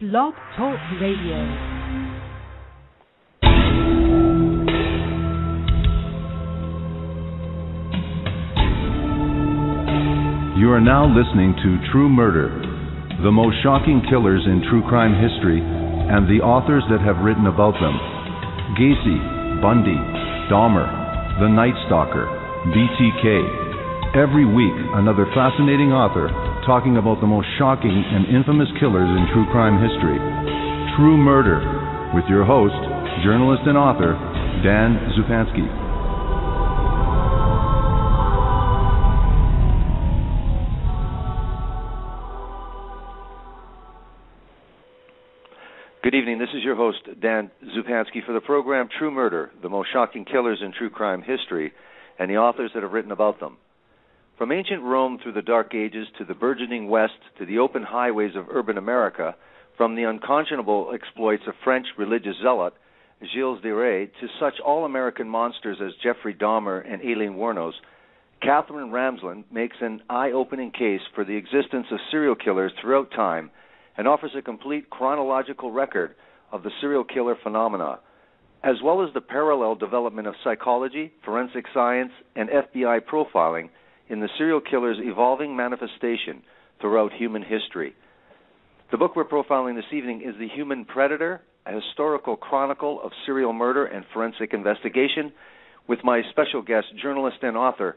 Blog Talk Radio. You are now listening to True Murder, the most shocking killers in true crime history, and the authors that have written about them. Gacy, Bundy, Dahmer, The Night Stalker, BTK. Every week, another fascinating author talking about the most shocking and infamous killers in true crime history. True Murder, with your host, journalist and author, Dan Zupansky. Good evening. This is your host, Dan Zupansky, for the program True Murder, the most shocking killers in true crime history, and the authors that have written about them. From ancient Rome through the Dark Ages to the burgeoning West to the open highways of urban America, from the unconscionable exploits of French religious zealot Gilles de Rais to such all-American monsters as Jeffrey Dahmer and Aileen Wournos, Katherine Ramsland makes an eye-opening case for the existence of serial killers throughout time and offers a complete chronological record of the serial killer phenomena, as well as the parallel development of psychology, forensic science, and FBI profiling in the serial killer's evolving manifestation throughout human history. The book we're profiling this evening is The Human Predator, a historical chronicle of serial murder and forensic investigation, with my special guest, journalist and author,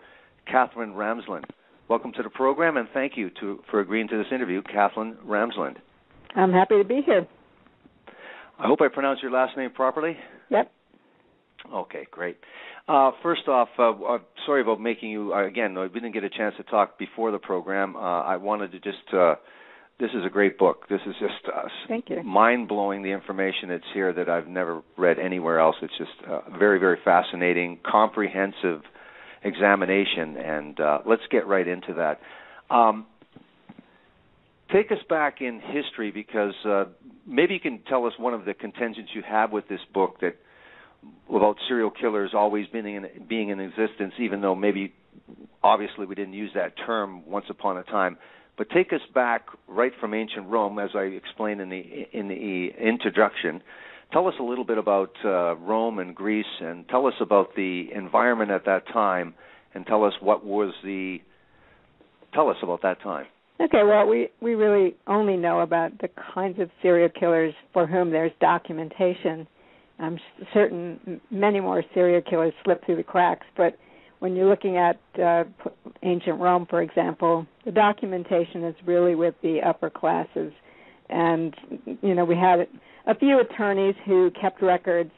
Katherine Ramsland. Welcome to the program, and thank you for agreeing to this interview, Katherine Ramsland. I'm happy to be here. I hope I pronounced your last name properly. Yep. Okay, great. First off, sorry about making you, again, we didn't get a chance to talk before the program. I wanted to just, this is a great book. This is just Thank you. Mind-blowing, the information that's here that I've never read anywhere else. It's just very, very fascinating, comprehensive examination, and let's get right into that. Take us back in history, because maybe you can tell us one of the contentions you have with this book that about serial killers always being in existence, even though maybe obviously we didn't use that term once upon a time. But take us back right from ancient Rome, as I explained in the introduction. Tell us a little bit about Rome and Greece, and tell us about the environment at that time, and tell us about that time. Okay, well, we really only know about the kinds of serial killers for whom there's documentation. I'm certain many more serial killers slip through the cracks, but when you're looking at ancient Rome, for example, the documentation is really with the upper classes. And, you know, we had a few attorneys who kept records,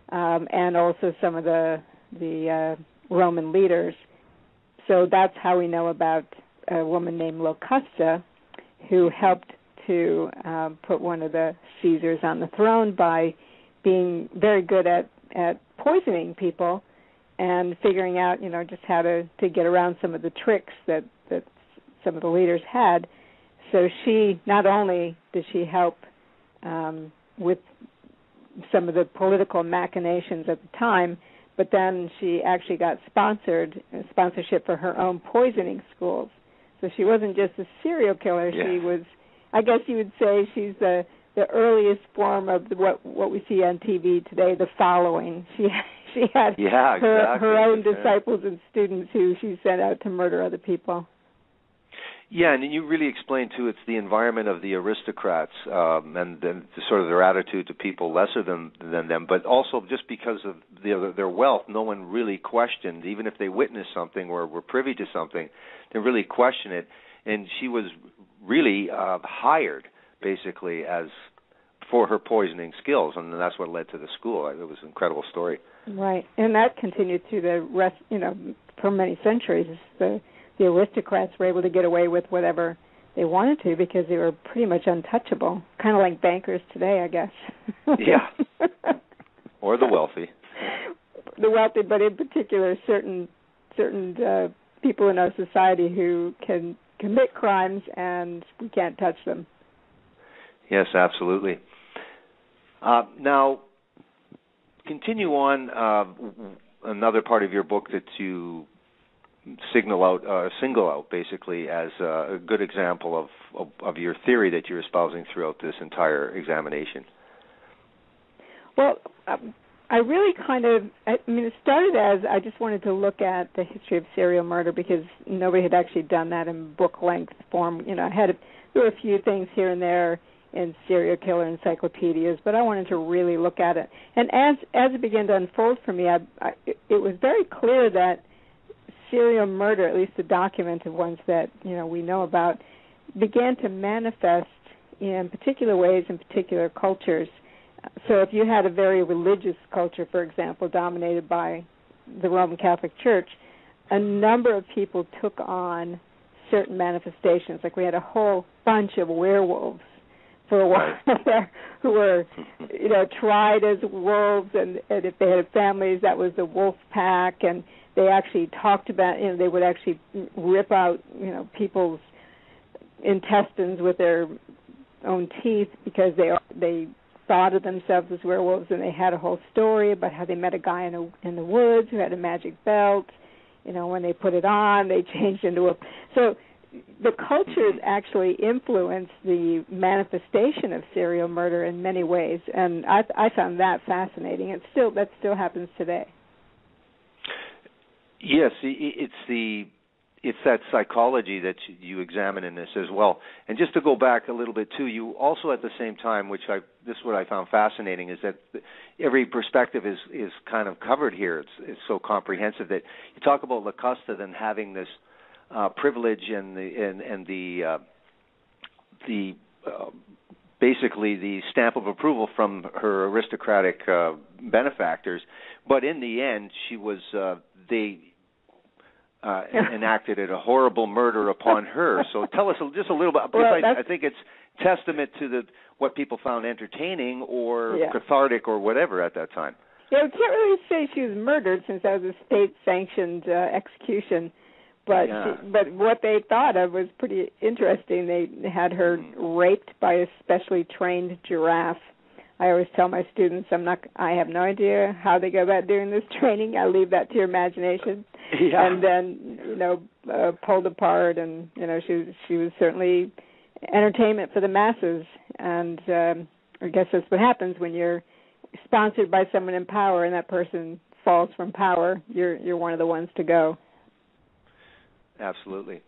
and also some of the Roman leaders. So that's how we know about a woman named Locusta, who helped to put one of the Caesars on the throne by being very good at poisoning people and figuring out, you know, just how to get around some of the tricks that some of the leaders had. So she, not only did she help with some of the political machinations at the time, but then she actually got sponsorship for her own poisoning schools. So she wasn't just a serial killer. Yeah. She was, I guess you would say, she's the earliest form of what we see on TV today, the following. She had her own disciples and students who she sent out to murder other people. Yeah, and you really explained, too, it's the environment of the aristocrats and sort of their attitude to people lesser than them, but also just because of their wealth, no one really questioned, even if they witnessed something or were privy to something, they really questioned it. And she was really hired, basically, for her poisoning skills, and that's what led to the school. It was an incredible story. Right, and that continued through the rest, you know, for many centuries. The aristocrats were able to get away with whatever they wanted to because they were pretty much untouchable, kind of like bankers today, I guess. Yeah, or the wealthy. The wealthy, but in particular, certain people in our society who can commit crimes and we can't touch them. Yes, absolutely. Now, continue on another part of your book that you single out basically as a good example of your theory that you're espousing throughout this entire examination? Well, I really it started as I just wanted to look at the history of serial murder because nobody had actually done that in book-length form. There were a few things here and there in serial killer encyclopedias, but I wanted to really look at it. And as it began to unfold for me, it was very clear that serial murder, at least the documented ones that we know about, began to manifest in particular ways in particular cultures. So if you had a very religious culture, for example, dominated by the Roman Catholic Church, a number of people took on certain manifestations. Like we had a whole bunch of werewolves for a while there who were, tried as wolves, and if they had families, that was the wolf pack, and they actually talked about, they would actually rip out, people's intestines with their own teeth because they thought of themselves as werewolves, and they had a whole story about how they met a guy in the woods who had a magic belt. When they put it on, they changed into a... So the cultures actually influenced the manifestation of serial murder in many ways, and I found that fascinating. That still happens today. Yes, it's that psychology that you examine in this as well. And just to go back a little bit too, you also at the same time, this is what I found fascinating, is that every perspective is kind of covered here. It's so comprehensive that you talk about Lacosta then having this privilege and basically the stamp of approval from her aristocratic benefactors, but in the end she was they enacted a horrible murder upon her. So tell us just a little bit, because I think it's testament to what people found entertaining or cathartic or whatever at that time. Yeah, we can't really say she was murdered since that was a state-sanctioned execution. But what they thought of was pretty interesting. They had her raped by a specially trained giraffe. I always tell my students, I have no idea how they go about doing this training. I leave that to your imagination. Yeah. And then, pulled apart, and she was certainly entertainment for the masses. And I guess that's what happens when you're sponsored by someone in power, and that person falls from power. You're one of the ones to go. Absolutely.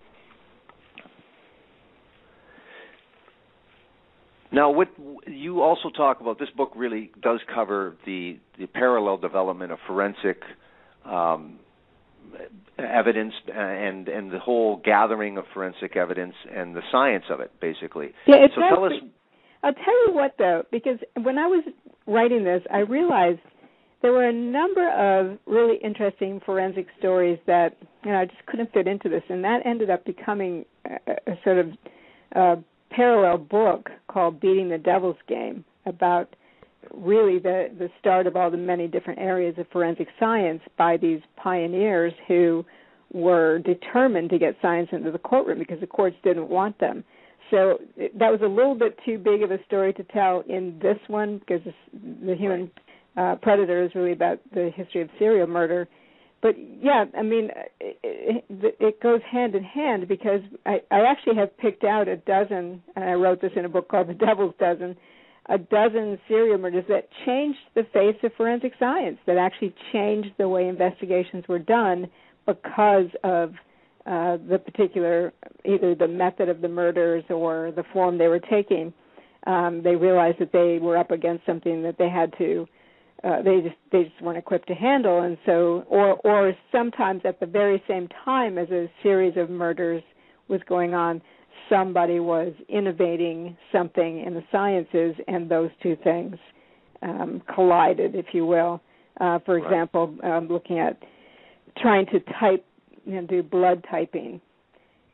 Now, what you also talk about, this book really does cover the parallel development of forensic evidence and the whole gathering of forensic evidence and the science of it, basically. Yeah, so tell us. I'll tell you what, though, because when I was writing this, I realized there were a number of really interesting forensic stories that I just couldn't fit into this, and that ended up becoming a sort of parallel book called Beating the Devil's Game, about really the start of all the many different areas of forensic science by these pioneers who were determined to get science into the courtroom because the courts didn't want them. So that was a little bit too big of a story to tell in this one, because the human predator is really about the history of serial murder. But, yeah, I mean, it goes hand in hand, because I actually have picked out a dozen, and I wrote this in a book called The Devil's Dozen, a dozen serial murders that changed the face of forensic science, that actually changed the way investigations were done because of the particular, either the method of the murders or the form they were taking. They realized that they were up against something that they had to, they just weren't equipped to handle, and so, or sometimes at the very same time as a series of murders was going on, somebody was innovating something in the sciences, and those two things collided, if you will. For example, looking at trying to type, do blood typing,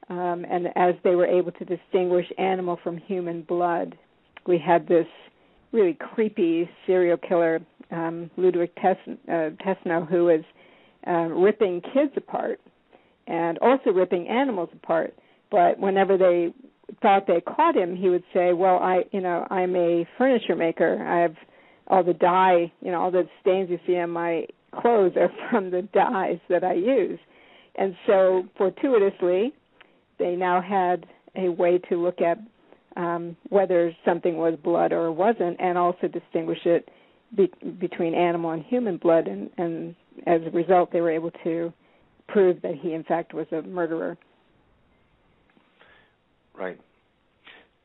and as they were able to distinguish animal from human blood, we had this really creepy serial killer, Ludwig Tesno, who was ripping kids apart and also ripping animals apart. But whenever they thought they caught him, he would say, "Well, I'm a furniture maker. I have all the dye, all the stains you see on my clothes are from the dyes that I use." And so, fortuitously, they now had a way to look at whether something was blood or wasn't, and also distinguish it between animal and human blood. And as a result, they were able to prove that he, in fact, was a murderer. Right.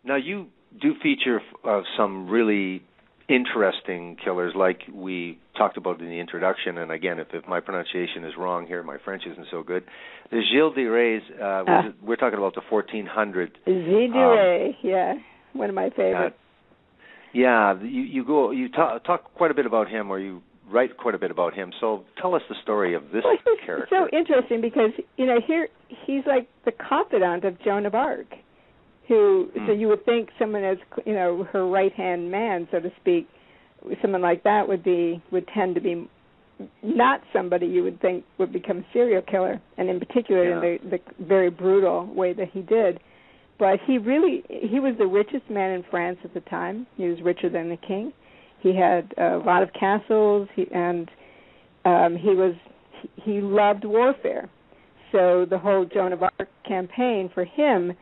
Now, you do feature some really interesting killers, like we talked about in the introduction. And again, if my pronunciation is wrong here, my French isn't so good. The Gilles de Rais, we're talking about the 1400. Gilles de Rais, yeah, one of my favorites. You talk quite a bit about him, or you write quite a bit about him. So tell us the story of this character. It's so interesting because here he's like the confidant of Joan of Arc, who so you would think someone as her right hand man, so to speak, someone like that would tend to be not somebody you would think would become a serial killer, and in particular in the very brutal way that he did. But he was the richest man in France at the time. He was richer than the king. He had a lot of castles, and he loved warfare. So the whole Joan of Arc campaign for him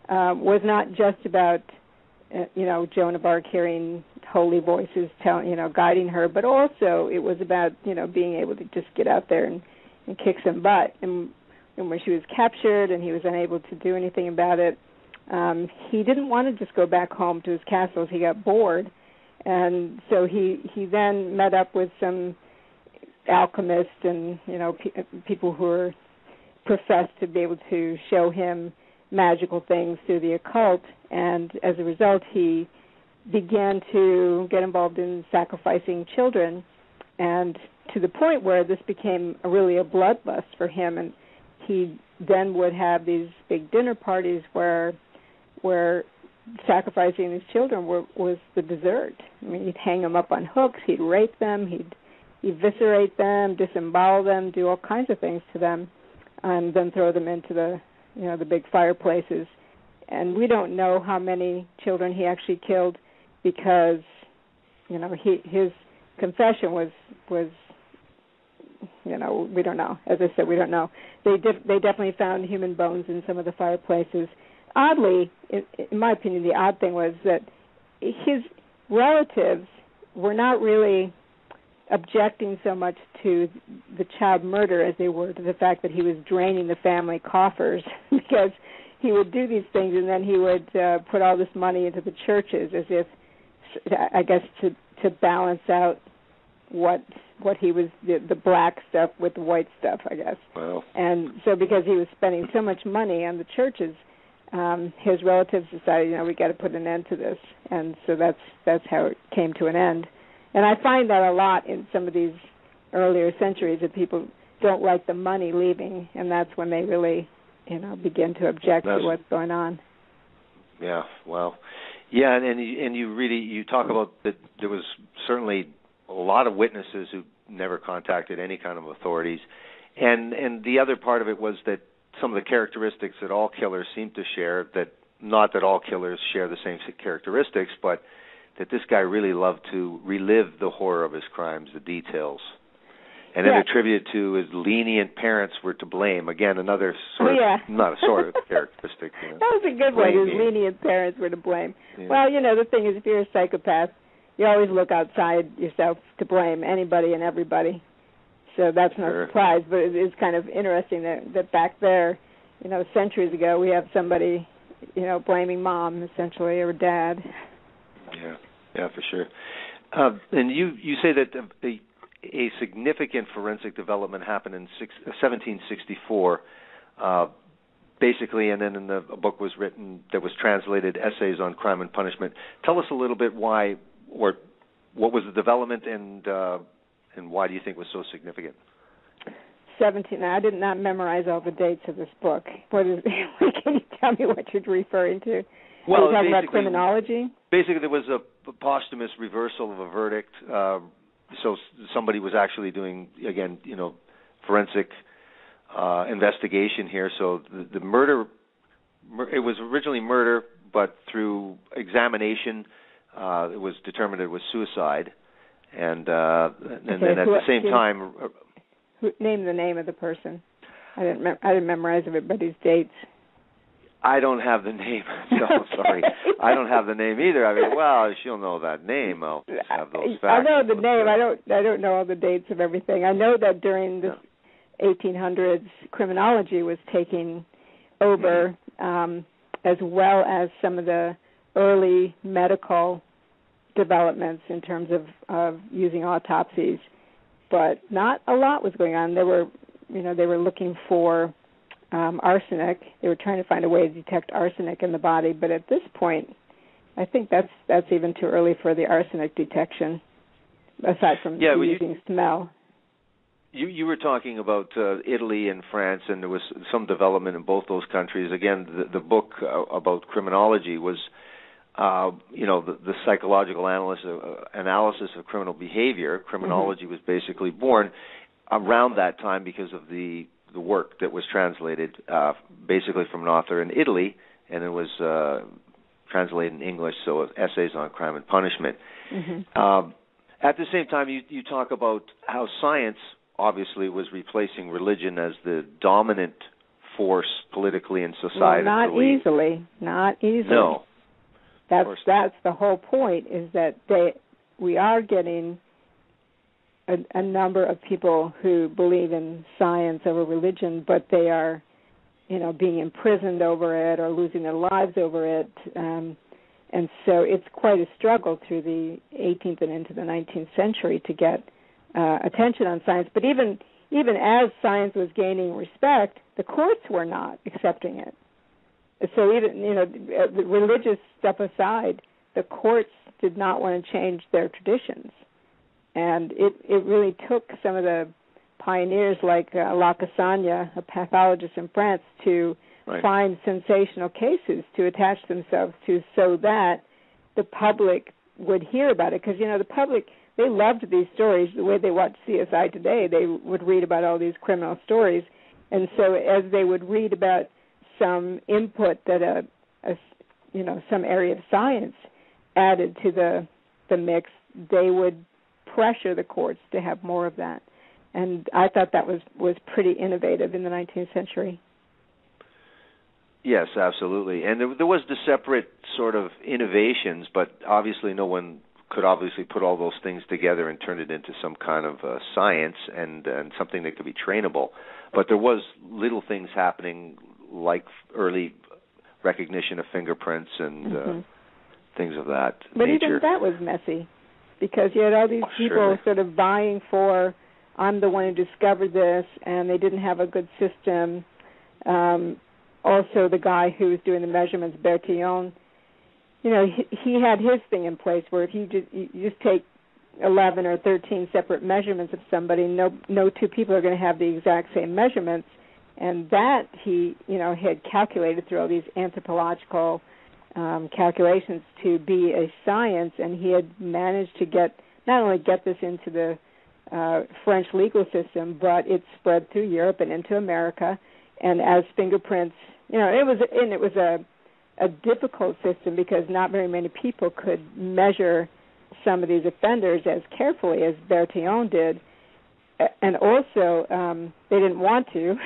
was not just about Joan of Arc hearing holy voices guiding her, but also it was about being able to just get out there and kick some butt. And when she was captured and he was unable to do anything about it, he didn't want to just go back home to his castles. He got bored, and so he then met up with some alchemists and people who were professed to be able to show him magical things through the occult, and as a result he began to get involved in sacrificing children, and to the point where this became really a bloodlust for him, and he then would have these big dinner parties where sacrificing his children was the dessert. I mean, he'd hang them up on hooks, he'd rape them, he'd eviscerate them, disembowel them, do all kinds of things to them, and then throw them into the big fireplaces. And we don't know how many children he actually killed because, his confession was we don't know. As I said, we don't know. They definitely found human bones in some of the fireplaces. Oddly, in my opinion, the odd thing was that his relatives were not really objecting so much to the child murder as they were to the fact that he was draining the family coffers, because he would do these things and then he would put all this money into the churches as if, I guess, to balance out what he was, the black stuff with the white stuff, I guess. Wow. And so because he was spending so much money on the churches, his relatives decided, we got to put an end to this, and so that's how it came to an end. And I find that a lot in some of these earlier centuries, that people don't like the money leaving, and that's when they really, begin to object to what's going on. Yeah, well, yeah, and you talk about that there was certainly a lot of witnesses who never contacted any kind of authorities, and the other part of it was that some of the characteristics that all killers seem to share, that not that all killers share the same characteristics, but that this guy really loved to relive the horror of his crimes, the details. And then attributed to his lenient parents were to blame. Again, another sort of, not a sort of characteristic. That was a good one, his lenient parents were to blame. Yeah. Well, the thing is, if you're a psychopath, you always look outside yourself to blame anybody and everybody. So that's no surprise, but it is kind of interesting that back there, centuries ago, we have somebody, blaming mom, essentially, or dad. Yeah, for sure. And you say that a significant forensic development happened in 1764, basically, and then in the book was written that was translated, Essays on Crime and Punishment. Tell us a little bit why, or what was the development, and why do you think it was so significant? 17. I did not memorize all the dates of this book. Can you tell me what you're referring to? Well, are you talking about criminology? Basically, there was a posthumous reversal of a verdict. So somebody was actually doing, again, forensic investigation here. So the murder, it was originally murder, but through examination, it was determined it was suicide. And then at the same time... Name the name of the person. I didn't memorize everybody's dates. I don't have the name. No, sorry. I don't have the name either. I mean, well, she'll know that name. I'll just have those facts. I know the name. I don't know all the dates of everything. I know that during the 1800s, criminology was taking over, as well as some of the early medical developments in terms of using autopsies. But not a lot was going on. They were looking for arsenic. They were trying to find a way to detect arsenic in the body, but at this point, I think that's even too early for the arsenic detection, aside from using smell. You were talking about Italy and France, and there was some development in both those countries. Again, the book about criminology was, the psychological analysis of criminal behavior. Criminology was basically born around that time because of the work that was translated basically from an author in Italy, and it was translated in English, so Essays on Crime and Punishment. At the same time, you talk about how science obviously was replacing religion as the dominant force politically in society. Well, not easily. No. That's the whole point, is that we are getting a number of people who believe in science over religion, but they are, being imprisoned over it or losing their lives over it. And so it's quite a struggle through the 18th and into the 19th century to get attention on science. But even as science was gaining respect, the courts were not accepting it. So even, the religious stuff aside, the courts did not want to change their traditions. And it really took some of the pioneers like Lacassagne, a pathologist in France, to find sensational cases to attach themselves to, so that the public would hear about it. Because, the public, they loved these stories. The way they watch CSI today, they would read about all these criminal stories. And so as they would read about some input that some area of science added to the mix, they would pressure the courts to have more of that. And I thought that was pretty innovative in the 19th century. Yes, absolutely. And there was the separate sort of innovations, but obviously no one could obviously put all those things together and turn it into some kind of science and something that could be trainable. But there was little things happening like early recognition of fingerprints and things of that but nature. But even that was messy, because you had all these people sort of vying for, I'm the one who discovered this, and they didn't have a good system. Also, the guy who was doing the measurements, Bertillon, he had his thing in place where if you just take 11 or 13 separate measurements of somebody, no two people are going to have the exact same measurements, and that he, had calculated through all these anthropological calculations to be a science, and he had managed to not only get this into the French legal system, but it spread through Europe and into America. And as fingerprints, it was a difficult system because not very many people could measure some of these offenders as carefully as Bertillon did. And also, they didn't want to.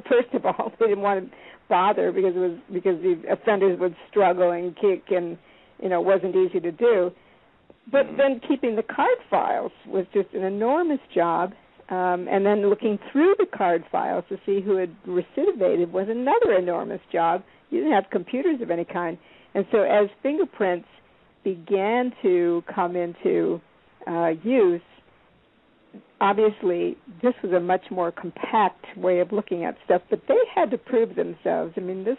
First of all, they didn't want to bother because the offenders would struggle and kick, and it wasn't easy to do. But then keeping the card files was just an enormous job, and then looking through the card files to see who had recidivated was another enormous job. You didn't have computers of any kind, and so as fingerprints began to come into use, obviously, this was a much more compact way of looking at stuff, but they had to prove themselves. I mean, this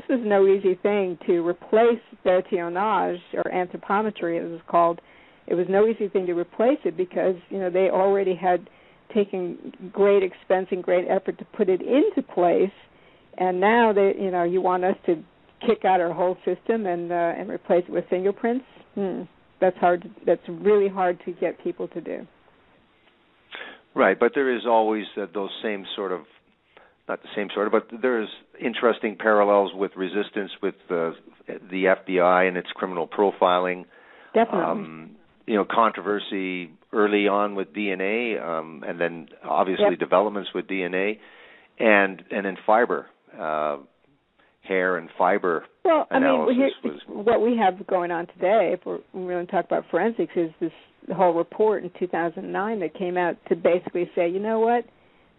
was no easy thing to replace bertillonage, or anthropometry as it was called. It was no easy thing to replace it because, they already had taken great expense and great effort to put it into place, and now you want us to kick out our whole system and replace it with fingerprints? That's hard. That's really hard to get people to do. Right, but there is always those same sort of, not the same sort of, but there's interesting parallels with resistance with the FBI and its criminal profiling. Definitely. Controversy early on with DNA, and then obviously developments with DNA. and in fiber, hair and fiber analysis. What we have going on today, if we're going to talk about forensics, is this whole report in 2009 that came out to basically say, you know what,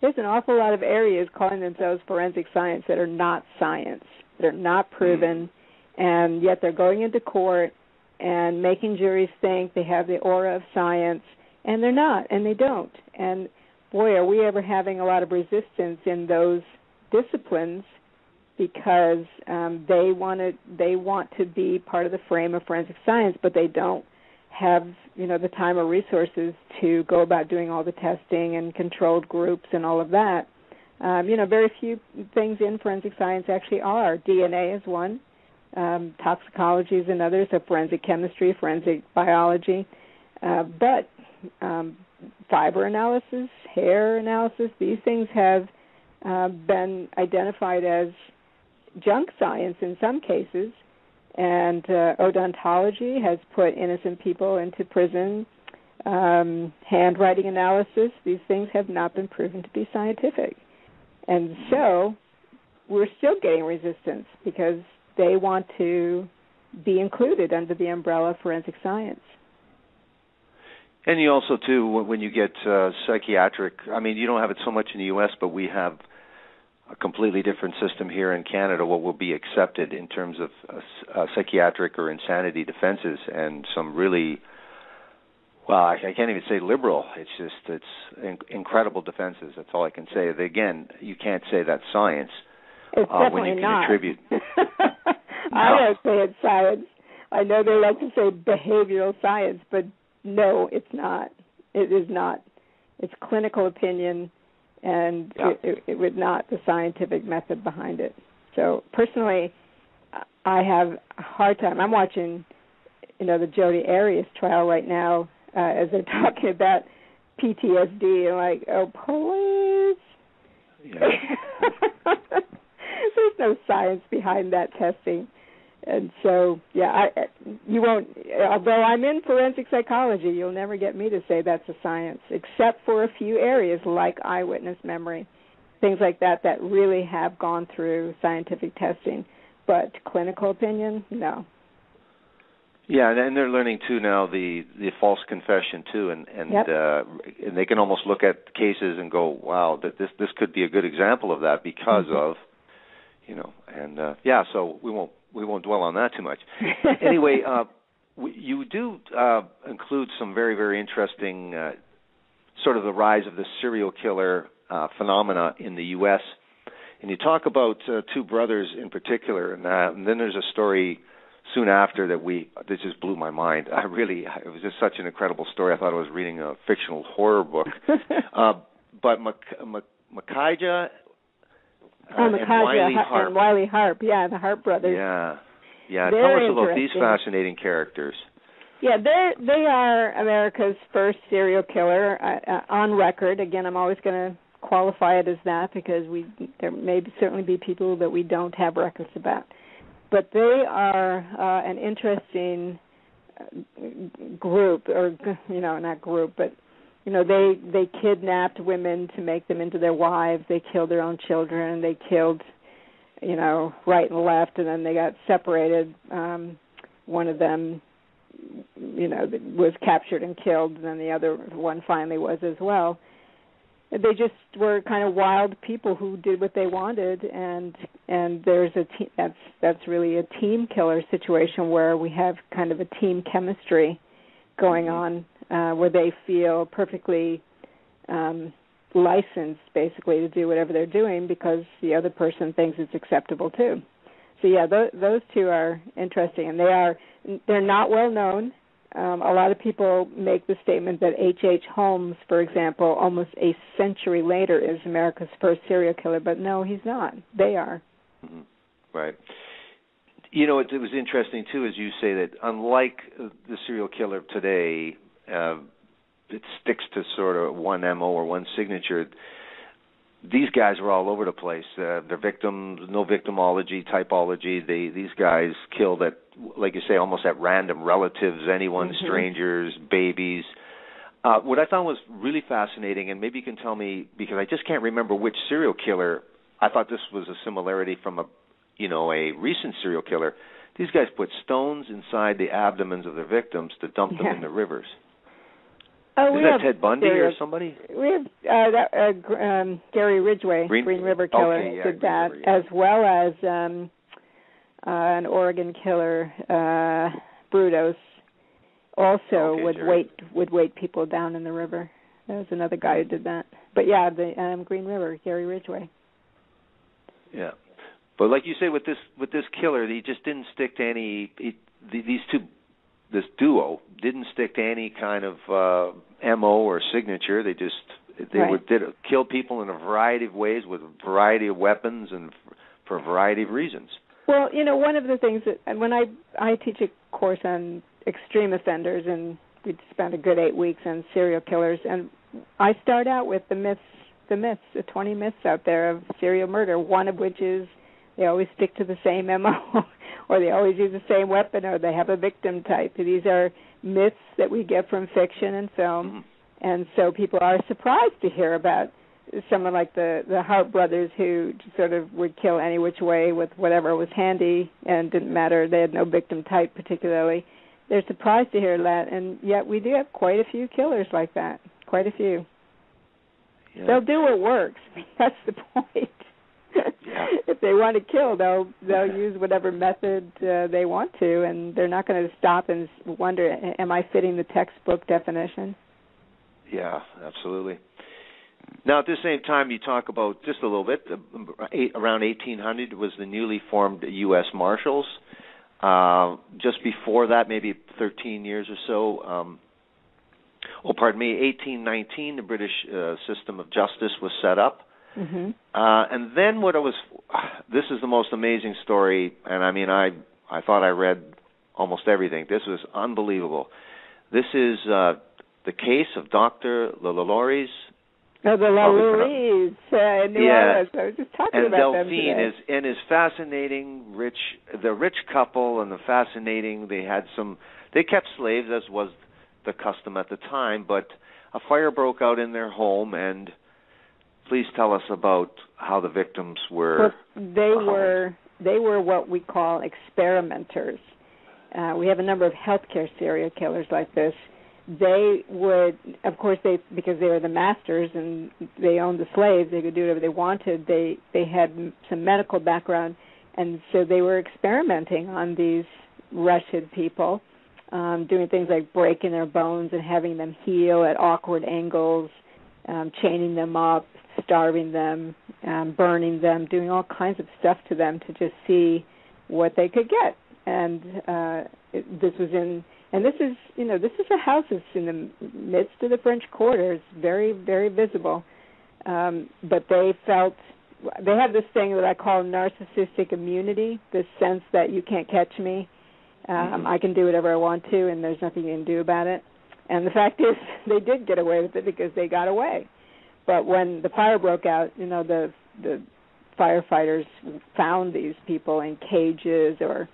there's an awful lot of areas calling themselves forensic science that are not science, that are not proven, and yet they're going into court and making juries think they have the aura of science, and they're not, and they don't. And boy, are we ever having a lot of resistance in those disciplines because they want to be part of the frame of forensic science, but they don't have the time or resources to go about doing all the testing and controlled groups and all of that. Very few things in forensic science actually are. DNA is one, toxicology is another, so forensic chemistry, forensic biology, but fiber analysis, hair analysis, these things have been identified as junk science in some cases, and odontology has put innocent people into prison. Handwriting analysis, these things have not been proven to be scientific. And so we're still getting resistance because they want to be included under the umbrella of forensic science. And you also, too, when you get psychiatric, you don't have it so much in the U.S., but we have a completely different system here in Canada, what will be accepted in terms of psychiatric or insanity defenses, and some really, I can't even say liberal. It's incredible defenses. That's all I can say. Again, you can't say that's science. It's definitely when you can not. attribute. I don't say it's science. I know they like to say behavioral science, but no, it's not. It is not. It's clinical opinion, and it was not the scientific method behind it. So personally, I have a hard time. I'm watching, the Jodi Arias trial right now as they're talking about PTSD, and like, oh, please. Yeah. There's no science behind that testing. And so, you won't, although I'm in forensic psychology, you'll never get me to say that's a science, except for a few areas like eyewitness memory, things like that really have gone through scientific testing. But clinical opinion, no. Yeah, and they're learning, too, now the false confession, too, and they can almost look at cases and go, wow, this could be a good example of that because of, so we won't dwell on that too much. Anyway, you do include some very, very interesting sort of the rise of the serial killer phenomena in the U.S., and you talk about two brothers in particular, and then there's a story soon after that just blew my mind. It was just such an incredible story. I thought I was reading a fictional horror book. But Micajah and Wiley Harp, the Harp brothers. Yeah. Tell us about these fascinating characters. Yeah, they are America's first serial killer on record. Again, I'm always going to qualify it as that because there may certainly be people that we don't have records about. But they are an interesting group, or not group, but they kidnapped women to make them into their wives. They killed their own children. They killed, right and left, and then they got separated. One of them, was captured and killed, and then the other one finally was as well. They just were kind of wild people who did what they wanted, and there's that's really a team killer situation where we have kind of a team chemistry going on, where they feel perfectly licensed, basically, to do whatever they're doing because the other person thinks it's acceptable too. So those two are interesting, and they're not well known. A lot of people make the statement that H.H. Holmes, for example, almost a century later is America's first serial killer, but no, he's not. They are. Mm-hmm. Right. It was interesting, too, as you say, that unlike the serial killer today, it sticks to sort of one MO or one signature. These guys were all over the place. They're victims, no victimology, typology. These guys killed at, like you say, almost at random, relatives, anyone, strangers, babies. What I found was really fascinating, and maybe you can tell me, because I just can't remember which serial killer. I thought this was a similarity from a recent serial killer. These guys put stones inside the abdomens of their victims to dump them in the rivers. Oh, is that Ted Bundy or somebody? We have Gary Ridgway, Green River Killer, did that, as well as an Oregon killer, Brudos, also would weight people down in the river. There was another guy who did that. But yeah, the Green River, Gary Ridgway. Yeah, but like you say, with this killer, he just didn't stick to any. This duo didn't stick to any kind of MO or signature. They kill people in a variety of ways with a variety of weapons and for a variety of reasons. Well, one of the things that when I teach a course on extreme offenders, and we spent a good 8 weeks on serial killers, and I start out with the 20 myths out there of serial murder, one of which is they always stick to the same MO, or they always use the same weapon, or they have a victim type. These are myths that we get from fiction and film, and so people are surprised to hear about someone like the Hart brothers, who sort of would kill any which way with whatever was handy, and didn't matter. They had no victim type particularly. They're surprised to hear that, and yet we do have quite a few killers like that, quite a few. Yeah. They'll do what works. That's the point. Yeah. If they want to kill, they'll use whatever method they want to, and they're not going to stop and wonder, am I fitting the textbook definition? Yeah, absolutely. Now, at the same time, you talk about just a little bit, around 1800 was the newly formed U.S. Marshals. Just before that, maybe 13 years or so, 1819, the British system of justice was set up. Mm-hmm. And then this is the most amazing story, and I mean, I thought I read almost everything. This was unbelievable. This is the case of Dr. LaLauries. Oh, the LaLauries in New Orleans. I was just talking about them today. And Delphine is fascinating, the rich couple, and they kept slaves, as was the custom at the time, but a fire broke out in their home, and please tell us about how the victims were. Well, they were what we call experimenters. We have a number of healthcare serial killers like this. They would, of course, because they were the masters and they owned the slaves, they could do whatever they wanted. They had some medical background, and so they were experimenting on these wretched people, doing things like breaking their bones and having them heal at awkward angles, chaining them up, starving them, burning them, doing all kinds of stuff to them to just see what they could get. And this is a house that's in the midst of the French Quarter. It's very, very visible. But they had this thing that I call narcissistic immunity, this sense that you can't catch me. I can do whatever I want to, and there's nothing you can do about it. And the fact is, they did get away with it because they got away. But when the fire broke out, the firefighters found these people in cages, or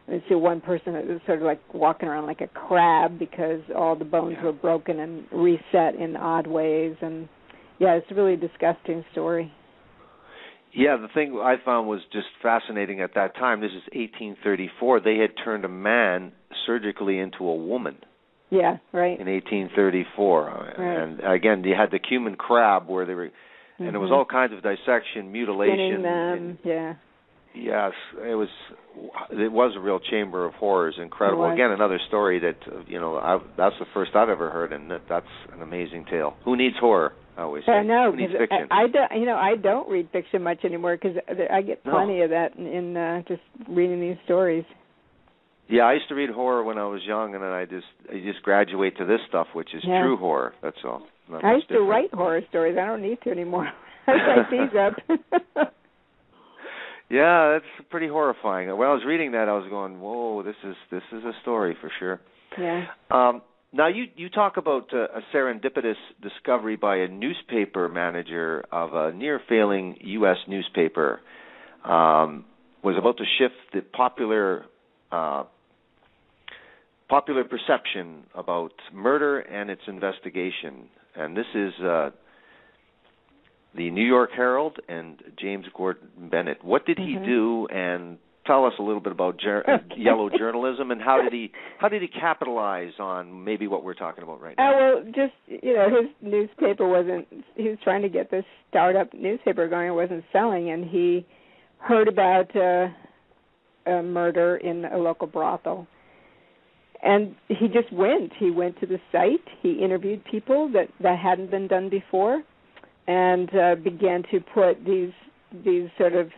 I see one person that was sort of like walking around like a crab because all the bones were broken and reset in odd ways. And, it's a really disgusting story. Yeah, the thing I found was just fascinating at that time. This is 1834. They had turned a man surgically into a woman. Yeah, right. In 1834. Right. And again, you had the cumin crab where they were, and there was all kinds of dissection, mutilation. Skinning them, Yes, it was a real chamber of horrors. Incredible. Again, another story that, that's the first I've ever heard, and that's an amazing tale. Who needs horror? I always say. I know. Who needs fiction? I don't read fiction much anymore because I get plenty of that in just reading these stories. Yeah, I used to read horror when I was young, and then I just graduate to this stuff, which is true horror. That's all. I used to write horror stories. I don't need to anymore. I write these up. Yeah, that's pretty horrifying. When I was reading that, I was going, "Whoa, this is a story for sure." Yeah. Now you talk about a serendipitous discovery by a newspaper manager of a near-failing U.S. newspaper. Was about to shift the popular popular perception about murder and its investigation. And this is the New York Herald and James Gordon Bennett. What did he do? And tell us a little bit about yellow journalism, and how did he capitalize on maybe what we're talking about right now? Well, just, his newspaper he was trying to get this startup newspaper going. It wasn't selling, and he heard about a murder in a local brothel. And he just went. He went to the site. He interviewed people that hadn't been done before, and began to put these sort of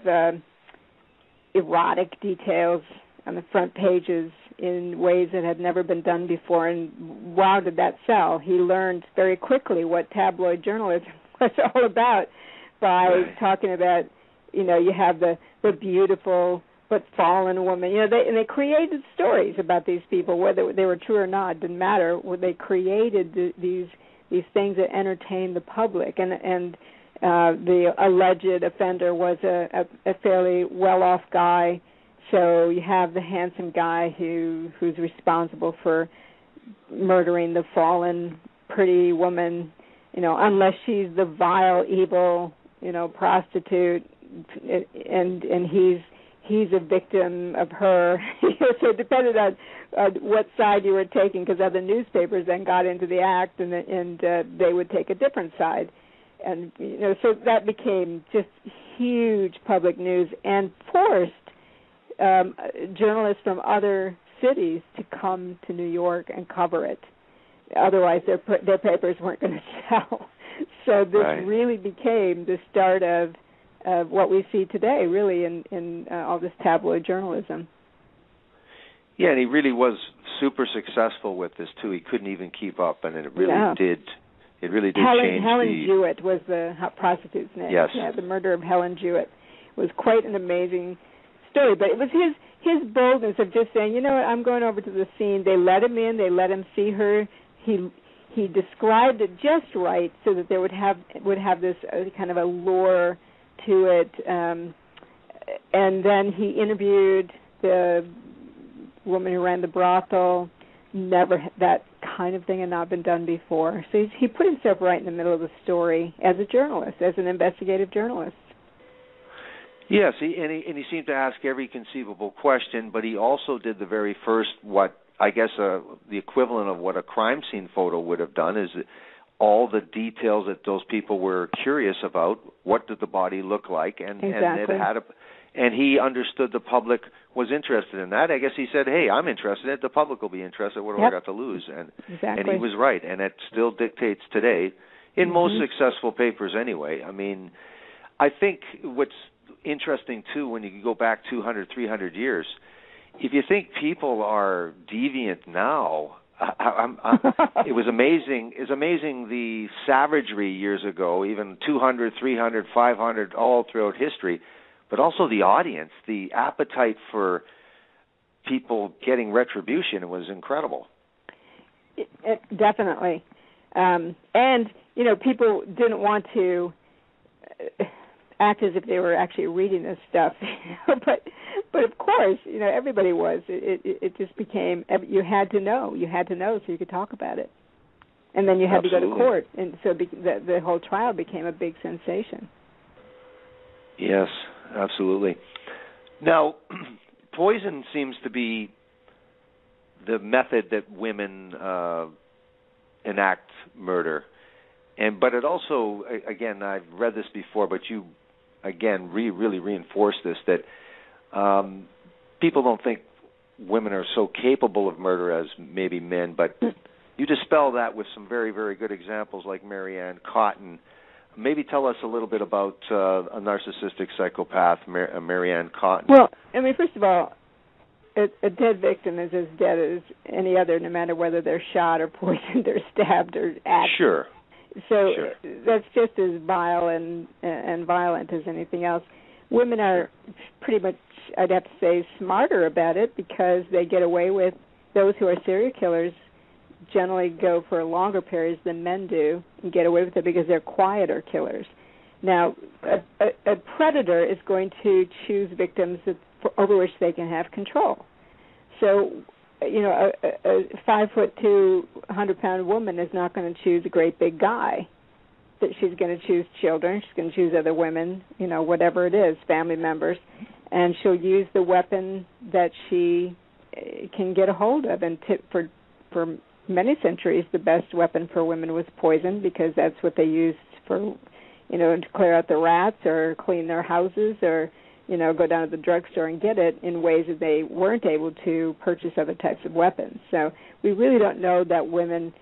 erotic details on the front pages in ways that had never been done before. And wow, did that sell. He learned very quickly what tabloid journalism was all about by talking about, you have the beautiful but fallen woman. They created stories about these people, whether they were true or not, didn't matter. They created these things that entertained the public, and the alleged offender was a fairly well-off guy. So you have the handsome guy who's responsible for murdering the fallen pretty woman, unless she's the vile, evil, prostitute, and he's a victim of her. So it depended on what side you were taking, because other newspapers then got into the act, and they would take a different side. And so that became just huge public news, and forced journalists from other cities to come to New York and cover it. Otherwise, their papers weren't going to sell. So this really became the start of what we see today, really, in all this tabloid journalism. Yeah, and he really was super successful with this too. He couldn't even keep up, and it really did. It really did change. Helen Jewett was the prostitute's name. Yes. Yeah, the murder of Helen Jewett was quite an amazing story. But it was his boldness of just saying, I'm going over to the scene. They let him in. They let him see her. He described it just right so that there would have this kind of a lore to it. And then he interviewed the woman who ran the brothel. That kind of thing had not been done before. So he put himself right in the middle of the story as a journalist, as an investigative journalist. Yes, he seemed to ask every conceivable question, but he also did the very first, what I guess the equivalent of what a crime scene photo would have done, is all the details that those people were curious about. What did the body look like? And exactly. And he understood the public was interested in that. I guess he said, hey, I'm interested in it. The public will be interested. What do I got to lose? And he was right. And it still dictates today in most successful papers anyway. I mean, I think what's interesting, too, when you go back 200, 300 years, if you think people are deviant now, it was amazing. It's amazing the savagery years ago, even 200, 300, 500, all throughout history. But also the audience, the appetite for people getting retribution was incredible. Definitely. And, people didn't want to act as if they were actually reading this stuff. But of course, everybody was. It just became, you had to know. You had to know so you could talk about it. And then you had to go to court. And so the whole trial became a big sensation. Yes. Absolutely. Now, poison seems to be the method that women enact murder, but it also, again, I've read this before, but you, again, really reinforce this, that people don't think women are so capable of murder as maybe men, but you dispel that with some very, very good examples like Mary Ann Cotton. Maybe tell us a little bit about a narcissistic psychopath, Mary Ann Cotton. Well, first of all, a dead victim is as dead as any other, no matter whether they're shot or poisoned or stabbed or axed. Sure. So that's just as vile and violent as anything else. Women are pretty much, I'd have to say, smarter about it, because they get away with, those who are serial killers generally go for longer periods than men do and get away with it because they're quieter killers. Now, a predator is going to choose victims over which they can have control. So a 5'2", 100-pound woman is not going to choose a great big guy. That she's going to choose children. She's going to choose other women. Whatever it is, family members, and she'll use the weapon that she can get a hold of. And for many centuries, the best weapon for women was poison, because that's what they used for, to clear out the rats or clean their houses or, go down to the drugstore and get it in ways that they weren't able to purchase other types of weapons. So we really don't know that women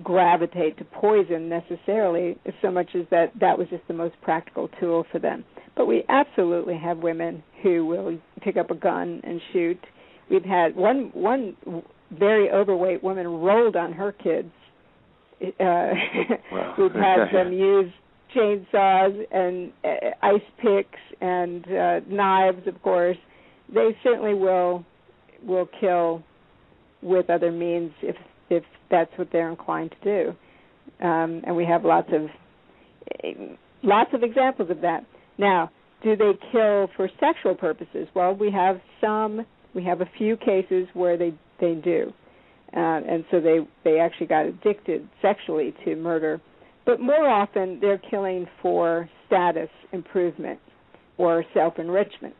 gravitate to poison necessarily, so much as that was just the most practical tool for them. But we absolutely have women who will pick up a gun and shoot. We've had one very overweight woman rolled on her kids. We've had them use chainsaws and ice picks and knives, of course. They certainly will kill with other means if that's what they're inclined to do. And we have lots of examples of that. Now, do they kill for sexual purposes? Well, we have a few cases where they do. And so they actually got addicted sexually to murder. But more often, they're killing for status improvement or self-enrichment.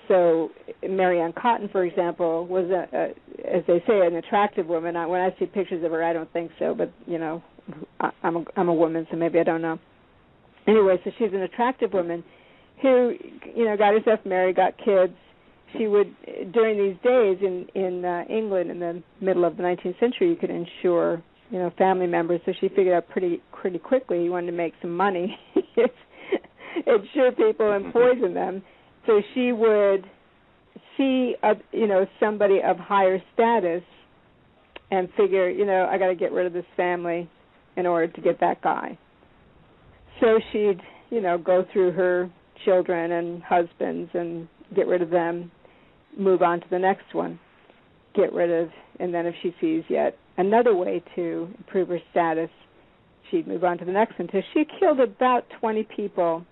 So Mary Ann Cotton, for example, was, as they say, an attractive woman. When I see pictures of her, I don't think so, but, I'm a woman, so maybe I don't know. Anyway, so she's an attractive woman who, got herself married, got kids. She would, during these days in England in the middle of the 19th century, you could insure, family members. So she figured out pretty quickly he wanted to make some money, insure people and poison them. So she would see, somebody of higher status and figure, I got to get rid of this family in order to get that guy. So she'd, go through her children and husbands and get rid of them, move on to the next one, get rid of, and then if she sees yet another way to improve her status, she'd move on to the next one. So she killed about 20 people.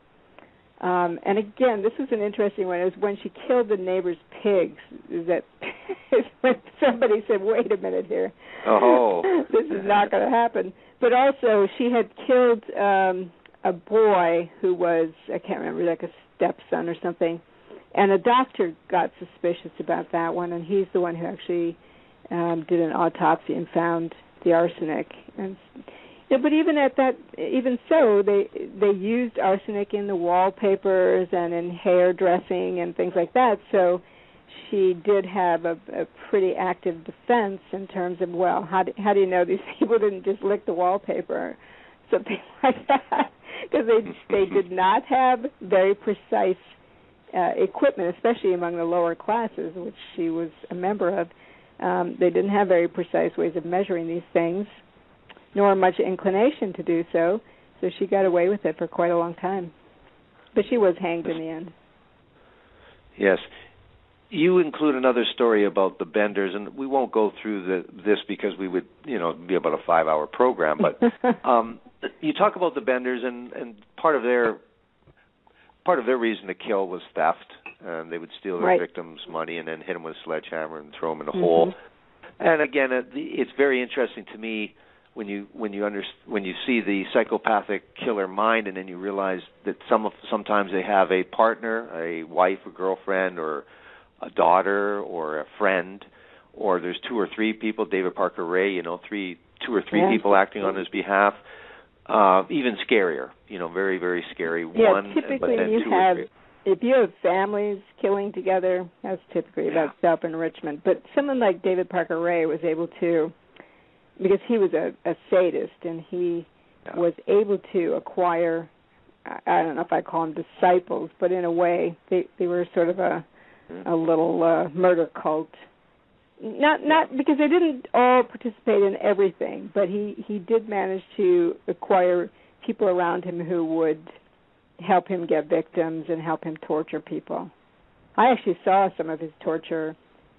And again, this is an interesting one. It was when she killed the neighbor's pigs that is when somebody said, wait a minute here. Oh. This is not going to happen. But also, she had killed a boy who was, I can't remember, like a stepson or something. And a doctor got suspicious about that one, and he's the one who actually did an autopsy and found the arsenic. And but even so, they used arsenic in the wallpapers and in hair dressing and things like that. So she did have a pretty active defense in terms of, well, how do you know these people didn't just lick the wallpaper or something like that? Because they did not have very precise equipment, especially among the lower classes, which she was a member of. They didn't have very precise ways of measuring these things, nor much inclination to do so she got away with it for quite a long time. But she was hanged in the end. Yes. You include another story about the Benders, and we won't go through this because we would, be about a 5-hour program, but you talk about the Benders, and part of their reason to kill was theft. They would steal their victims' money and then hit them with a sledgehammer and throw them in a hole. And again, it's very interesting to me when you see the psychopathic killer mind, and then you realize that sometimes they have a partner, a wife, a girlfriend, or a daughter, or a friend, or there's 2 or 3 people. David Parker Ray, 2 or 3 people acting on his behalf. Even scarier, very, very scary. Yeah, one, typically but then you 2 have, or 3. if you have families killing together, that's typically about self-enrichment. But someone like David Parker Ray was able to, because he was a sadist, and he was able to acquire, I don't know if I call them disciples, but in a way they were sort of a little murder cult. Not because they didn't all participate in everything, but he did manage to acquire people around him who would help him get victims and help him torture people. I actually saw some of his torture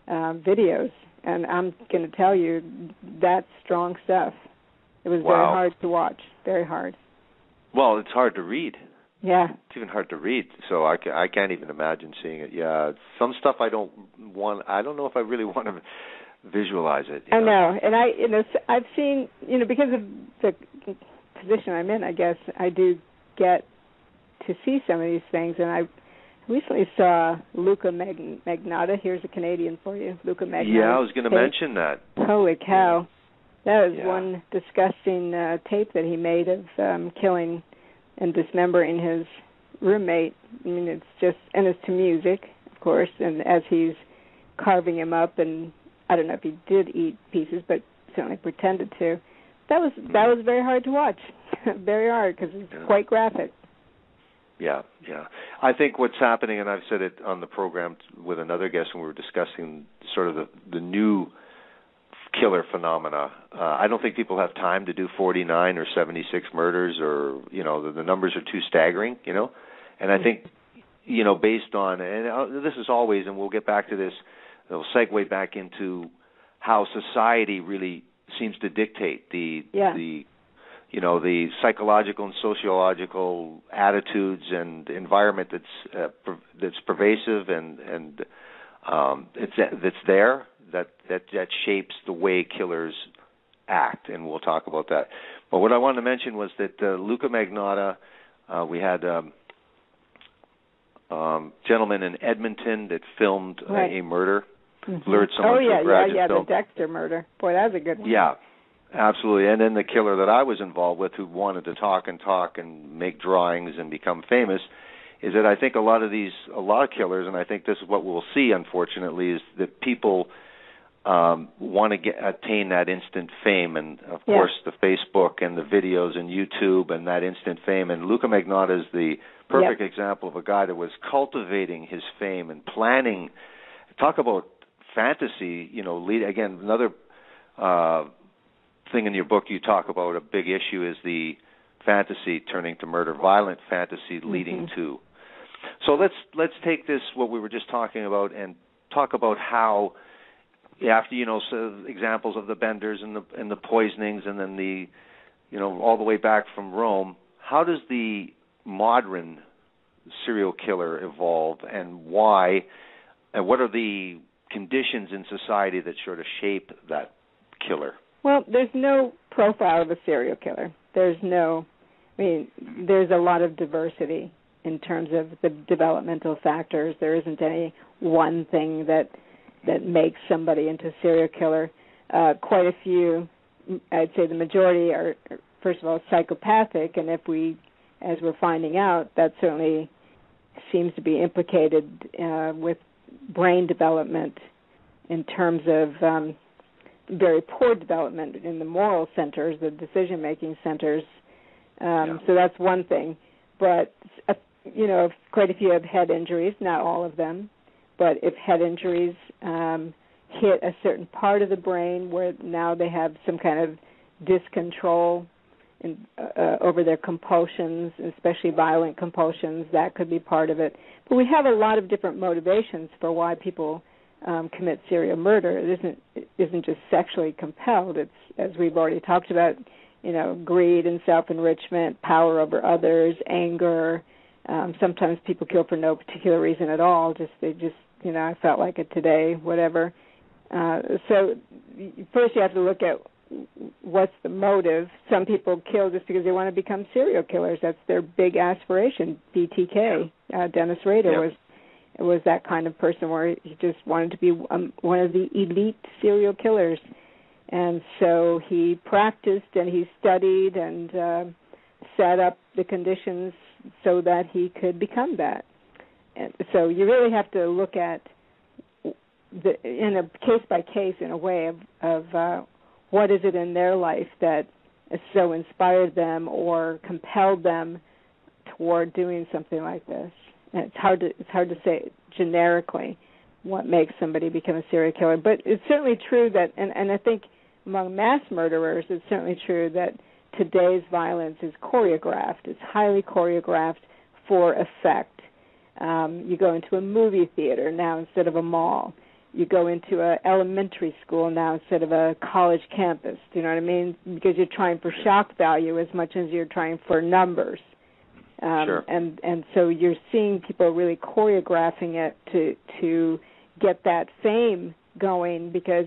videos, and I'm going to tell you, that's strong stuff. It was very hard to watch, very hard. Well, it's hard to read. Yeah. It's even hard to read, so I can't even imagine seeing it. Yeah, some stuff I don't know if I really want to visualize it. I know, and I've seen, because of the position I'm in, I guess I do get to see some of these things, and I recently saw Luca Magnotta. Here's a Canadian for you, Luca Magnotta. Yeah, I was going to mention that. Holy cow. That was one disgusting tape that he made of killing and dismembering his roommate. I mean, it's just, and it's to music, of course, and as he's carving him up, and I don't know if he did eat pieces, but certainly pretended to. That was very hard to watch, very hard, because it's quite graphic. Yeah. I think what's happening, and I've said it on the program with another guest when we were discussing sort of the new killer phenomena. I don't think people have time to do 49 or 76 murders, or the numbers are too staggering. And I think based on, and this is always, and we'll get back to this. It'll segue back into how society really seems to dictate the psychological and sociological attitudes and environment that's pervasive and that's there that shapes the way killers act, and we'll talk about that. But what I wanted to mention was that Luca Magnotta, we had a gentleman in Edmonton that filmed a murder, lured someone to a garage and filmed. The Dexter murder. Boy, that was a good one. Yeah. Absolutely, and then the killer that I was involved with, who wanted to talk and make drawings and become famous, is that I think a lot of killers, and I think this is what we'll see, unfortunately, is that people want to attain that instant fame, and of course the Facebook and the videos and YouTube and that instant fame. And Luca Magnotta is the perfect example of a guy that was cultivating his fame and planning. Talk about fantasy, again, another thing in your book you talk about, a big issue is the fantasy turning to murder, violent fantasy leading to. So let's take this, what we were just talking about, and talk about how, after examples of the benders and the poisonings, and then all the way back from Rome, how does the modern serial killer evolve, and why, and what are the conditions in society that sort of shape that killer? Well, there's no profile of a serial killer. There's a lot of diversity in terms of the developmental factors. There isn't any one thing that makes somebody into a serial killer. Quite a few, I'd say the majority are, first of all, psychopathic, and as we're finding out, that certainly seems to be implicated with brain development in terms of very poor development in the moral centers, the decision-making centers. So that's one thing. But, quite a few have head injuries, not all of them. But if head injuries hit a certain part of the brain where now they have some kind of discontrol over their compulsions, especially violent compulsions, that could be part of it. But we have a lot of different motivations for why people commit serial murder. It isn't just sexually compelled. It's, as we've already talked about, greed and self-enrichment, power over others, anger. Sometimes people kill for no particular reason at all. I felt like it today, whatever. So first you have to look at what's the motive. Some people kill just because they want to become serial killers. That's their big aspiration. BTK, Dennis Rader was that kind of person where he just wanted to be one of the elite serial killers. And so he practiced and he studied and set up the conditions so that he could become that. And so you really have to look at in a case-by-case in a way of what is it in their life that so inspired them or compelled them toward doing something like this. And it's hard to say generically what makes somebody become a serial killer. But it's certainly true that, and I think among mass murderers, it's certainly true that today's violence is choreographed. It's highly choreographed for effect. You go into a movie theater now instead of a mall. You go into an elementary school now instead of a college campus. Do you know what I mean? Because you're trying for shock value as much as you're trying for numbers. Sure. And so you're seeing people really choreographing it to get that fame going, because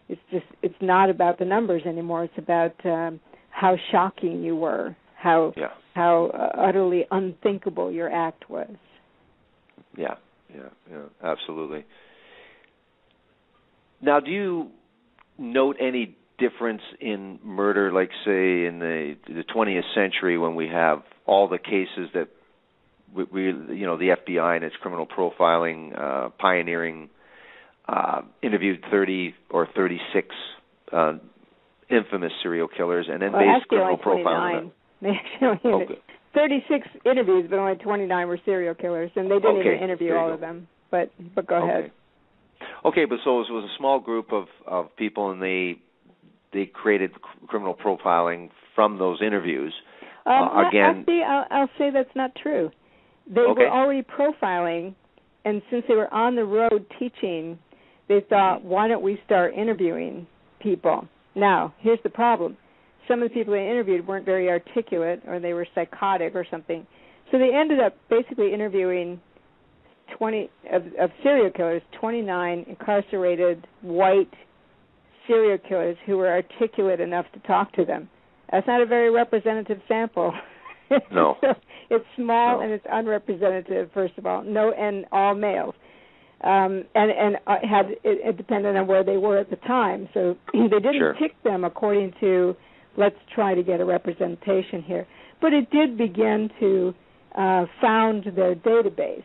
it's not about the numbers anymore. It's about how shocking you were, how utterly unthinkable your act was. Yeah, absolutely. Now, do you note any difference in murder, like, say, in the 20th century when we have all the cases that we the FBI and its criminal profiling pioneering interviewed 30 or 36 infamous serial killers and then based criminal profiling. Actually, 36 interviews, but only 29 were serial killers, and they didn't even interview all of them. But go ahead. Okay, but so it was a small group of people, and they created criminal profiling from those interviews. Again, I'll say that's not true. They were already profiling, and since they were on the road teaching, they thought, why don't we start interviewing people? Now, here's the problem. Some of the people they interviewed weren't very articulate, or they were psychotic or something. So they ended up basically interviewing 20 of serial killers, 29 incarcerated white serial killers who were articulate enough to talk to them. That's not a very representative sample. No. So it's small and it's unrepresentative, first of all. No, and all males. And it depended on where they were at the time. So they didn't pick them according to, let's try to get a representation here. But it did begin to found their database.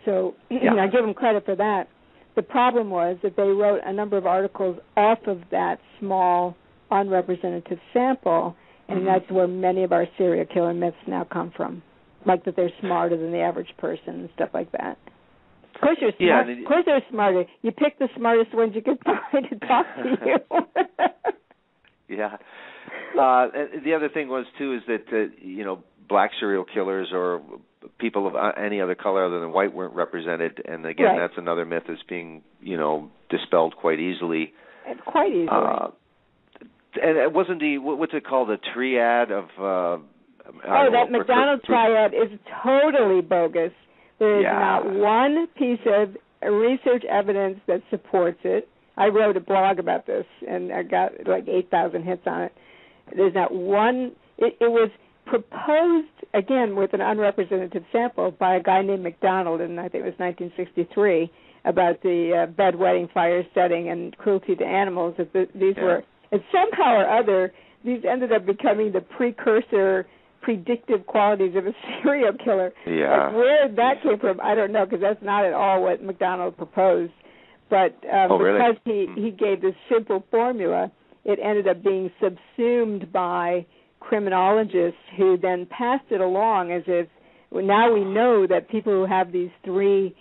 So I give them credit for that. The problem was that they wrote a number of articles off of that small, unrepresentative sample, and that's where many of our serial killer myths now come from, like that they're smarter than the average person and stuff like that. Of course you're smart. Of course they're smarter. You pick the smartest ones you could find to talk to you. And the other thing was, too, is that, black serial killers or people of any other color other than white weren't represented. And, again, that's another myth that's being, dispelled quite easily. Quite easily. And it wasn't what's it called, the triad of... that McDonald triad is totally bogus. There is not one piece of research evidence that supports it. I wrote a blog about this, and I got like 8,000 hits on it. There's not one. It was proposed, again, with an unrepresentative sample by a guy named McDonald in, I think it was 1963, about the bedwetting, fire setting, and cruelty to animals. These were, and somehow or other, these ended up becoming the precursor predictive qualities of a serial killer. Yeah. Like where that came from, I don't know, because that's not at all what McDonald proposed. But because he gave this simple formula, it ended up being subsumed by criminologists who then passed it along as if now we know that people who have these three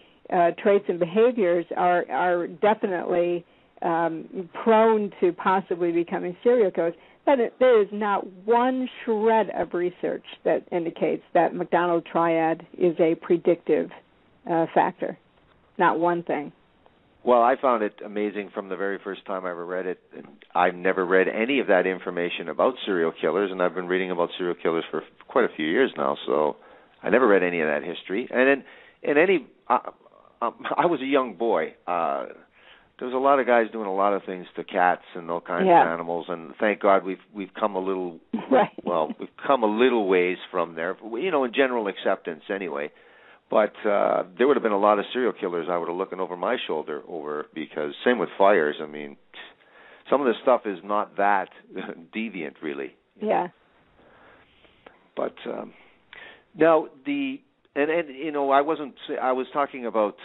traits and behaviors are definitely prone to possibly becoming serial killers. But there is not one shred of research that indicates that McDonald triad is a predictive factor. Not one thing. Well, I found it amazing from the very first time I ever read it. I've never read any of that information about serial killers, and I've been reading about serial killers for quite a few years now, so I never read any of that history. And I was a young boy. There was a lot of guys doing a lot of things to cats and all kinds of animals, and thank God we've come a little we've come a little ways from there, in general acceptance anyway. But there would have been a lot of serial killers I would have looking over my shoulder over, because same with fires. I mean, some of this stuff is not that deviant, really. Yeah. But now I was talking about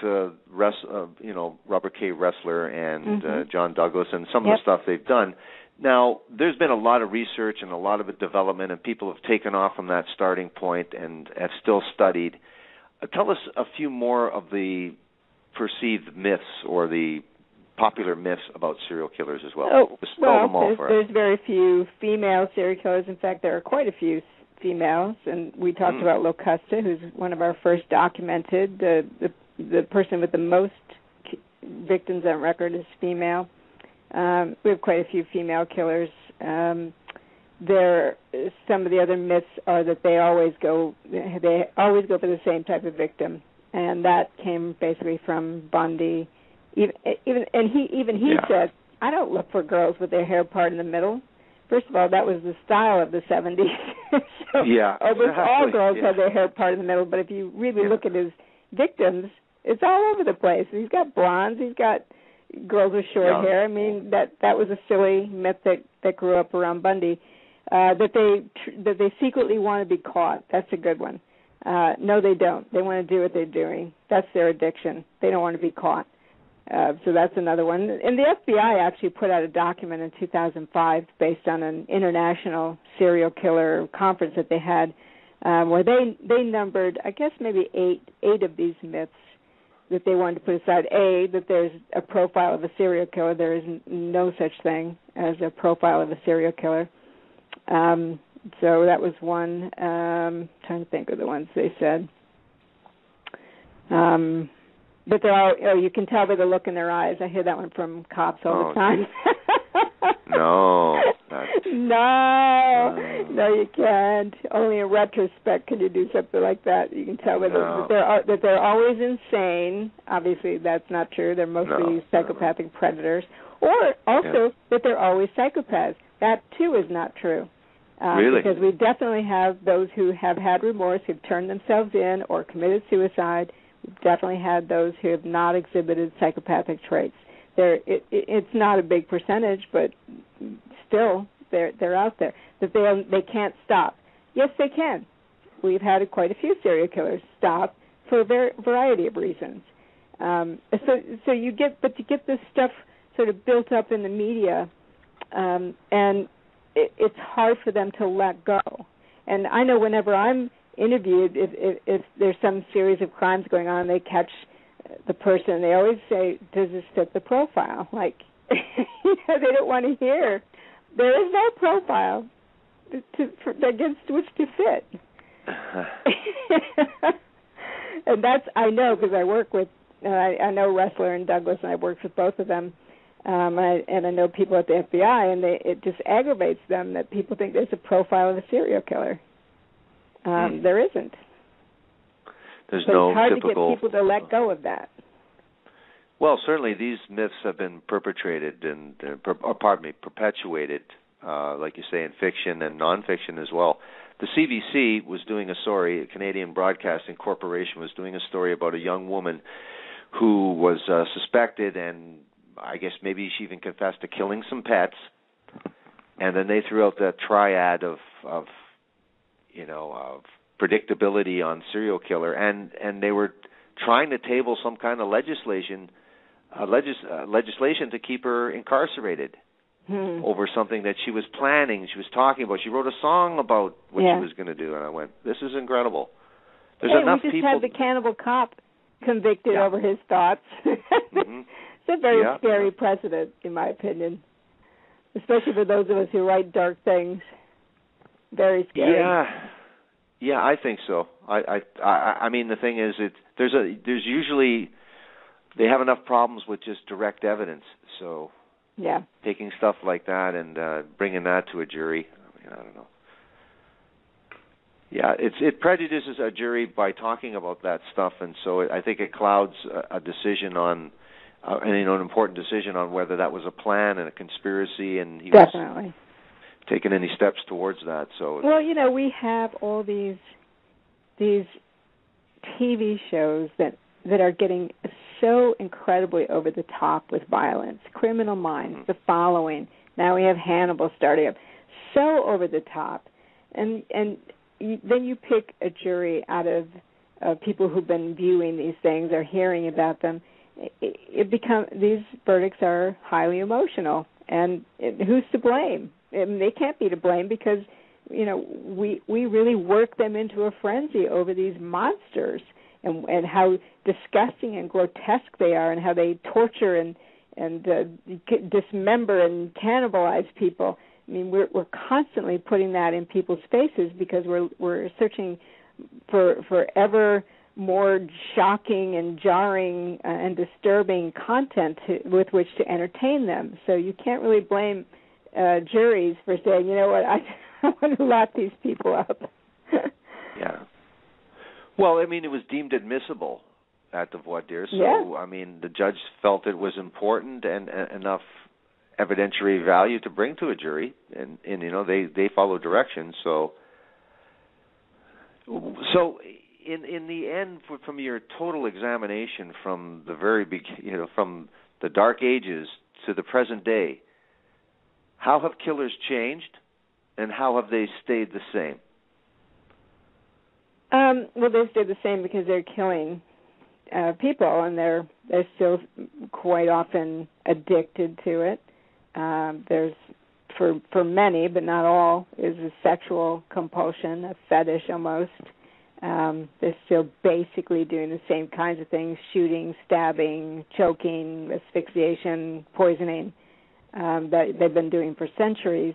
Robert K. Ressler and John Douglas and some of the stuff they've done. Now, there's been a lot of research and a lot of development, and people have taken off from that starting point and have still studied. Tell us a few more of the perceived myths or the popular myths about serial killers as well. There's very few female serial killers. In fact, there are quite a few females, and we talked about Locusta, who's one of our first documented. The person with the most victims on record is female. We have quite a few female killers. Some of the other myths are that they always go for the same type of victim, and that came basically from Bundy. He said I don't look for girls with their hair part in the middle. First of all, that was the style of the 70s. So almost all girls had their hair part in the middle, but if you really look at his victims, it's all over the place. He's got blondes, he's got girls with short hair. I mean, that was a silly myth that grew up around Bundy. That they secretly want to be caught. That's a good one. No, they don't. They want to do what they're doing. That's their addiction. They don't want to be caught. So that's another one. And the FBI actually put out a document in 2005 based on an international serial killer conference that they had, where they numbered, I guess, maybe eight of these myths that they wanted to put aside. A, that there's a profile of a serial killer. There is no such thing as a profile of a serial killer. So that was one. Trying to think of the ones they said. But they're all, you can tell by the look in their eyes. I hear that one from cops all the time. No, you can't. Only in retrospect can you do something like that. You can tell that they're always insane. Obviously, that's not true. They're mostly psychopathic predators. Or also that they're always psychopaths. That, too, is not true. Really? Because we definitely have those who have had remorse, who've turned themselves in or committed suicide. We've definitely had those who have not exhibited psychopathic traits. It's not a big percentage, but still, they're out there. That they can't stop. Yes, they can. We've had quite a few serial killers stop for a variety of reasons. So you get this stuff sort of built up in the media, and it's hard for them to let go. And I know whenever I'm interviewed, if there's some series of crimes going on, they catch the person, they always say, does this fit the profile? Like, they don't want to hear. There is no profile against which to fit. And that's, I know, because I work with, I know Ressler and Douglas, and I've worked with both of them. And I know people at the FBI, and it just aggravates them that people think there's a profile of a serial killer. There isn't. There's no typical. It's hard to get people to let go of that. Well, certainly these myths have been perpetrated and, perpetuated, like you say, in fiction and nonfiction as well. The CBC was doing a story, Canadian Broadcasting Corporation was doing a story about a young woman who was suspected, and I guess maybe she even confessed to killing some pets, and then they threw out that triad of predictability on serial killer, and they were trying to table some kind of legislation to keep her incarcerated over something that she was planning, she was talking about. She wrote a song about what she was going to do, and I went, this is incredible. There's enough we just people. Had the cannibal cop convicted over his thoughts. It's a very scary precedent, in my opinion, especially for those of us who write dark things. Very scary. Yeah, I think so. I mean, the thing is, there's usually they have enough problems with just direct evidence. So taking stuff like that and bringing that to a jury, I don't know. Yeah, it prejudices a jury by talking about that stuff, and so I think it clouds a decision on, an important decision on whether that was a plan and a conspiracy, and he was taking any steps towards that. So we have all these TV shows that are getting so incredibly over the top with violence. Criminal Minds, The Following. Now we have Hannibal starting up. So over the top, and then you pick a jury out of people who've been viewing these things or hearing about them. These verdicts are highly emotional, and who's to blame? They can't be to blame because we really work them into a frenzy over these monsters and how disgusting and grotesque they are, and how they torture and dismember and cannibalize people. I mean, we're constantly putting that in people's faces because we're searching for ever more shocking and jarring and disturbing content with which to entertain them. So you can't really blame juries for saying, you know what, I want to lock these people up. Yeah. Well, I mean, it was deemed admissible at the voir dire, so I mean, the judge felt it was important and enough evidentiary value to bring to a jury, and you know, they follow directions. So in the end, from your total examination from the very from the Dark Ages to the present day, how have killers changed, and how have they stayed the same? Well, they stay the same because they're killing people, and they're still quite often addicted to it. There's, for many, but not all, is a sexual compulsion, a fetish almost. They're still basically doing the same kinds of things: shooting, stabbing, choking, asphyxiation, poisoning, that they've been doing for centuries.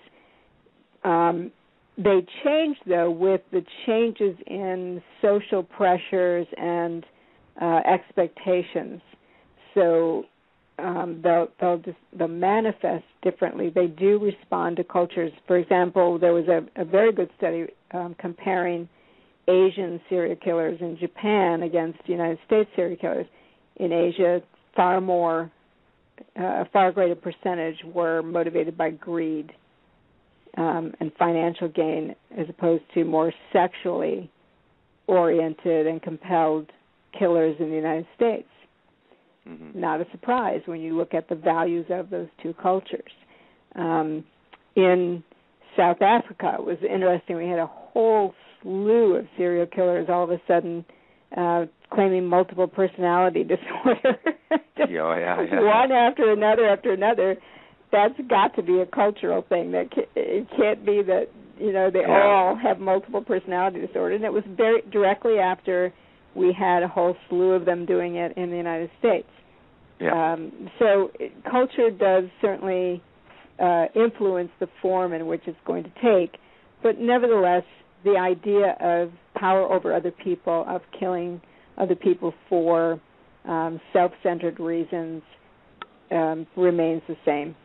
They change, though, with the changes in social pressures and expectations. So they'll manifest differently. They do respond to cultures. For example, there was a very good study comparing Asian serial killers in Japan against United States serial killers. In Asia, a far greater percentage were motivated by greed and financial gain, as opposed to more sexually oriented and compelled killers in the United States. Mm-hmm. Not a surprise when you look at the values of those two cultures. In South Africa, it was interesting. We had a whole slew of serial killers all of a sudden claiming multiple personality disorder. One after another. That's got to be a cultural thing. It can't be that they all have multiple personality disorder. And it was very directly after we had a whole slew of them doing it in the United States. Yeah. So culture does certainly influence the form in which it's going to take, but nevertheless, the idea of power over other people, of killing other people for self-centered reasons, remains the same.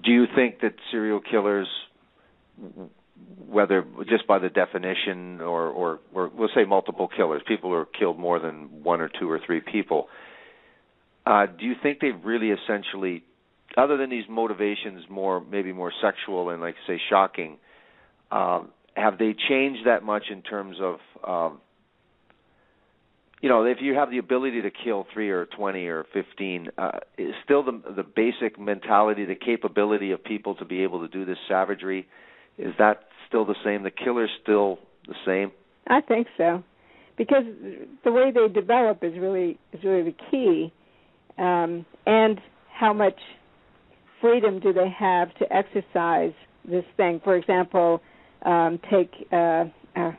Do you think that serial killers, whether just by the definition or we'll say multiple killers, people who are killed more than one or two or three people, do you think they've really essentially, other than these motivations maybe more sexual and, like, say, shocking, have they changed that much in terms of, if you have the ability to kill 3 or 20 or 15, is still the basic mentality, the capability of people to be able to do this savagery, is that still the same? The killer's still the same? I think so, because the way they develop is really the key, and how much freedom do they have to exercise this thing. For example, take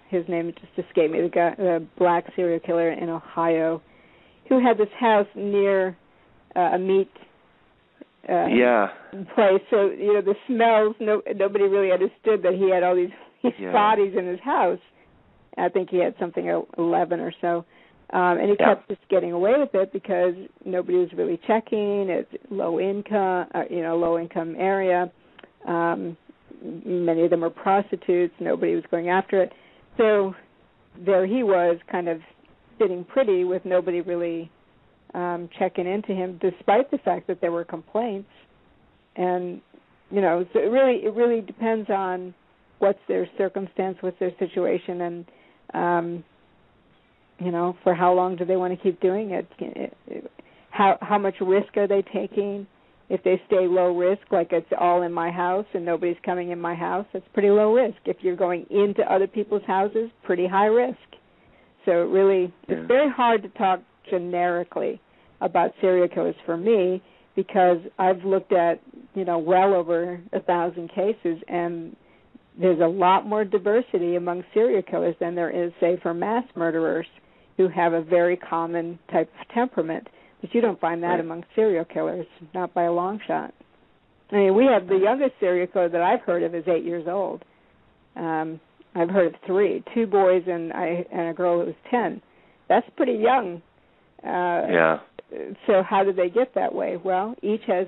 his name just escaped me, the black serial killer in Ohio, who had this house near a meat place. So, the smells, nobody really understood that he had all these bodies in his house. I think he had something 11 or so. And he kept just getting away with it because nobody was really checking. It's low income area. Many of them were prostitutes. Nobody was going after it. So there he was, kind of sitting pretty with nobody really checking into him, despite the fact that there were complaints. And so it really depends on what's their circumstance, what's their situation, and for how long do they want to keep doing it? How much risk are they taking? If they stay low risk, like it's all in my house and nobody's coming in my house, that's pretty low risk. If you're going into other people's houses, pretty high risk. So it's very hard to talk generically about serial killers for me, because I've looked at, well over 1,000 cases, and there's a lot more diversity among serial killers than there is, say, for mass murderers who have a very common type of temperament. But you don't find that among serial killers, not by a long shot. I mean, we have the youngest serial killer that I've heard of is 8 years old. I've heard of 3, 2 boys and a girl who was 10. That's pretty young. So how did they get that way? Well, each has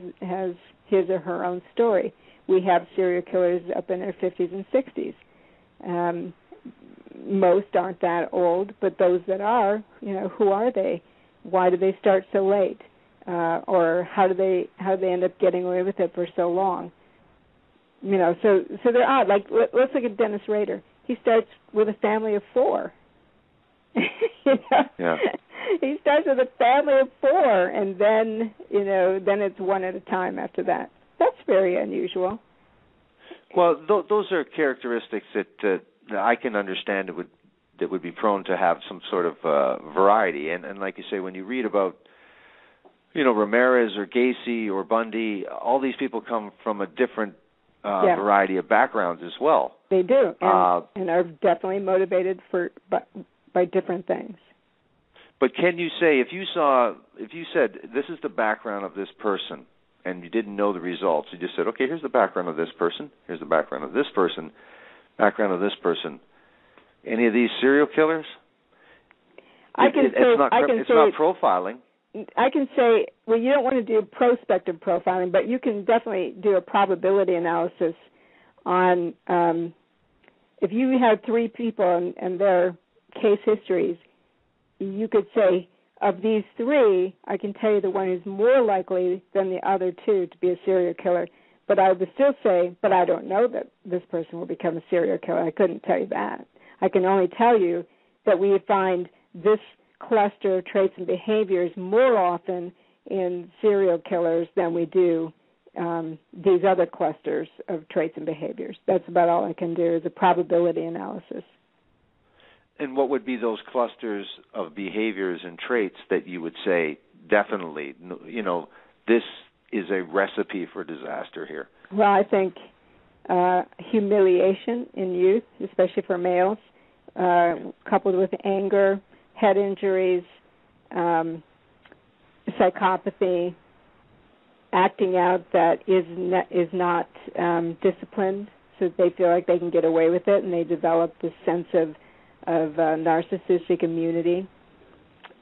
his or her own story. We have serial killers up in their 50s and 60s. Most aren't that old, but those that are, who are they? Why do they start so late? or how do they end up getting away with it for so long? You know, so they're odd. Like let's look at Dennis Rader. He starts with a family of 4. You know? Yeah. He starts with a family of 4, and then it's one at a time after that. That's very unusual. Well, those are characteristics that I can understand that would be prone to have some sort of variety. And like you say, when you read about, Ramirez or Gacy or Bundy, all these people come from a different variety of backgrounds as well. They do, and are definitely motivated by different things. But can you say, if you said, this is the background of this person, and you didn't know the results, you just said, okay, here's the background of this person, here's the background of this person, background of this person. Any of these serial killers? It's not profiling. I can say, well, you don't want to do prospective profiling, but you can definitely do a probability analysis on if you have 3 people and their case histories. You could say, of these 3, I can tell you the one who's more likely than the other 2 to be a serial killer. But I would still say, but I don't know that this person will become a serial killer. I couldn't tell you that. I can only tell you that we find this cluster of traits and behaviors more often in serial killers than we do these other clusters of traits and behaviors. That's about all I can do is a probability analysis. And what would be those clusters of behaviors and traits that you would say, definitely, this is a recipe for disaster here? Well, I think humiliation in youth, especially for males, coupled with anger, head injuries, psychopathy, acting out that is not disciplined, so that they feel like they can get away with it, and they develop this sense of narcissistic immunity.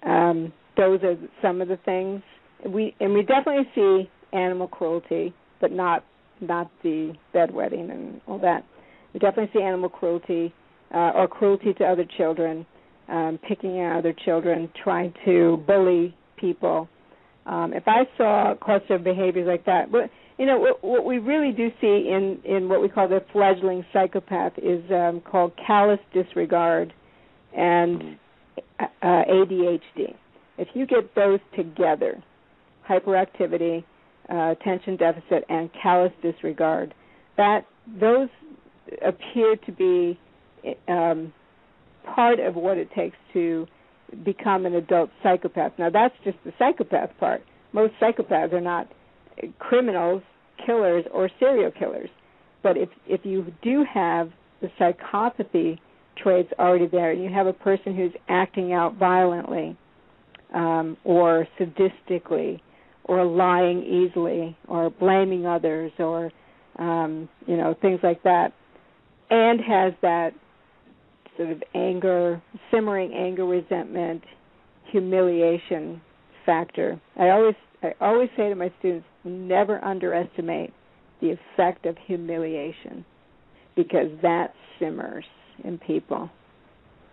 Those are some of the things. We definitely see animal cruelty, but not the bedwetting and all that. We definitely see animal cruelty or cruelty to other children, picking on other children, trying to bully people. If I saw a cluster of behaviors like that, but what we really do see in what we call the fledgling psychopath is called callous disregard and ADHD. If you get those together, hyperactivity, attention deficit, and callous disregard, those appear to be part of what it takes to become an adult psychopath. Now, that's just the psychopath part. Most psychopaths are not criminals, killers, or serial killers. But if you do have the psychopathy traits already there, and you have a person who's acting out violently or sadistically or lying easily or blaming others or, things like that, and has that sort of anger, simmering anger, resentment, humiliation factor. I always say to my students, never underestimate the effect of humiliation, because that simmers in people.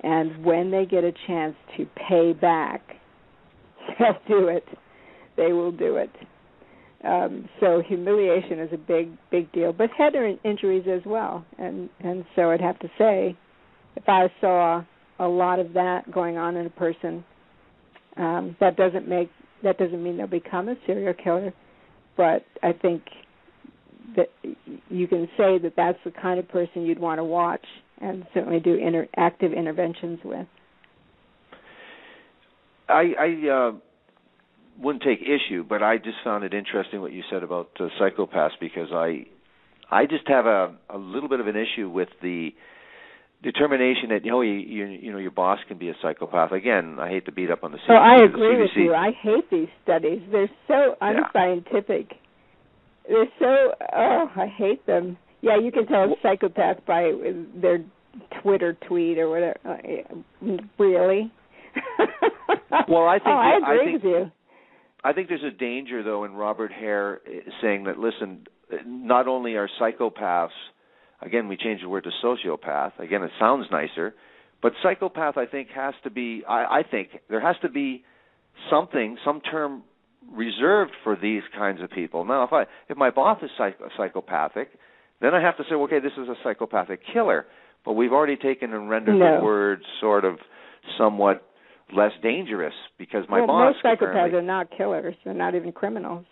And when they get a chance to pay back, they'll do it. They will do it. So humiliation is a big deal, but head injuries as well. And so I'd have to say, if I saw a lot of that going on in a person, that doesn't mean they'll become a serial killer, but I think that you can say that that's the kind of person you'd want to watch and certainly do active interventions with. I wouldn't take issue, but I just found it interesting what you said about psychopaths, because I just have a little bit of an issue with the determination that your boss can be a psychopath. Again, I hate to beat up on the CDC. Oh, I agree with you. I hate these studies. They're so unscientific. They're so I hate them. Yeah, you can tell a psychopath by their Twitter tweet or whatever. Really? Well, I think I agree with you. I think there's a danger, though, in Robert Hare saying that, listen, not only are psychopaths, again, we changed the word to sociopath. Again, it sounds nicer. But psychopath, I think, has to be, I think there has to be something, some term reserved for these kinds of people. Now, if my boss is psychopathic, then I have to say, okay, this is a psychopathic killer. But we've already taken and rendered the word sort of somewhat less dangerous because my boss. Most psychopaths are not killers; they're not even criminals.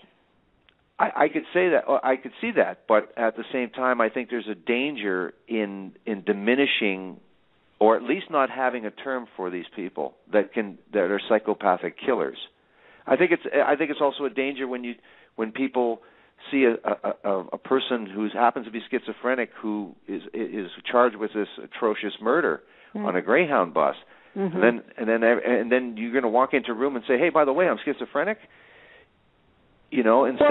I could say that. I could see that, but at the same time, I think there's a danger in diminishing, or at least not having a term for these people that are psychopathic killers. I think it's also a danger when people see a person who happens to be schizophrenic who is charged with this atrocious murder on a Greyhound bus, and then you're going to walk into a room and say, "Hey, by the way, I'm schizophrenic." Instead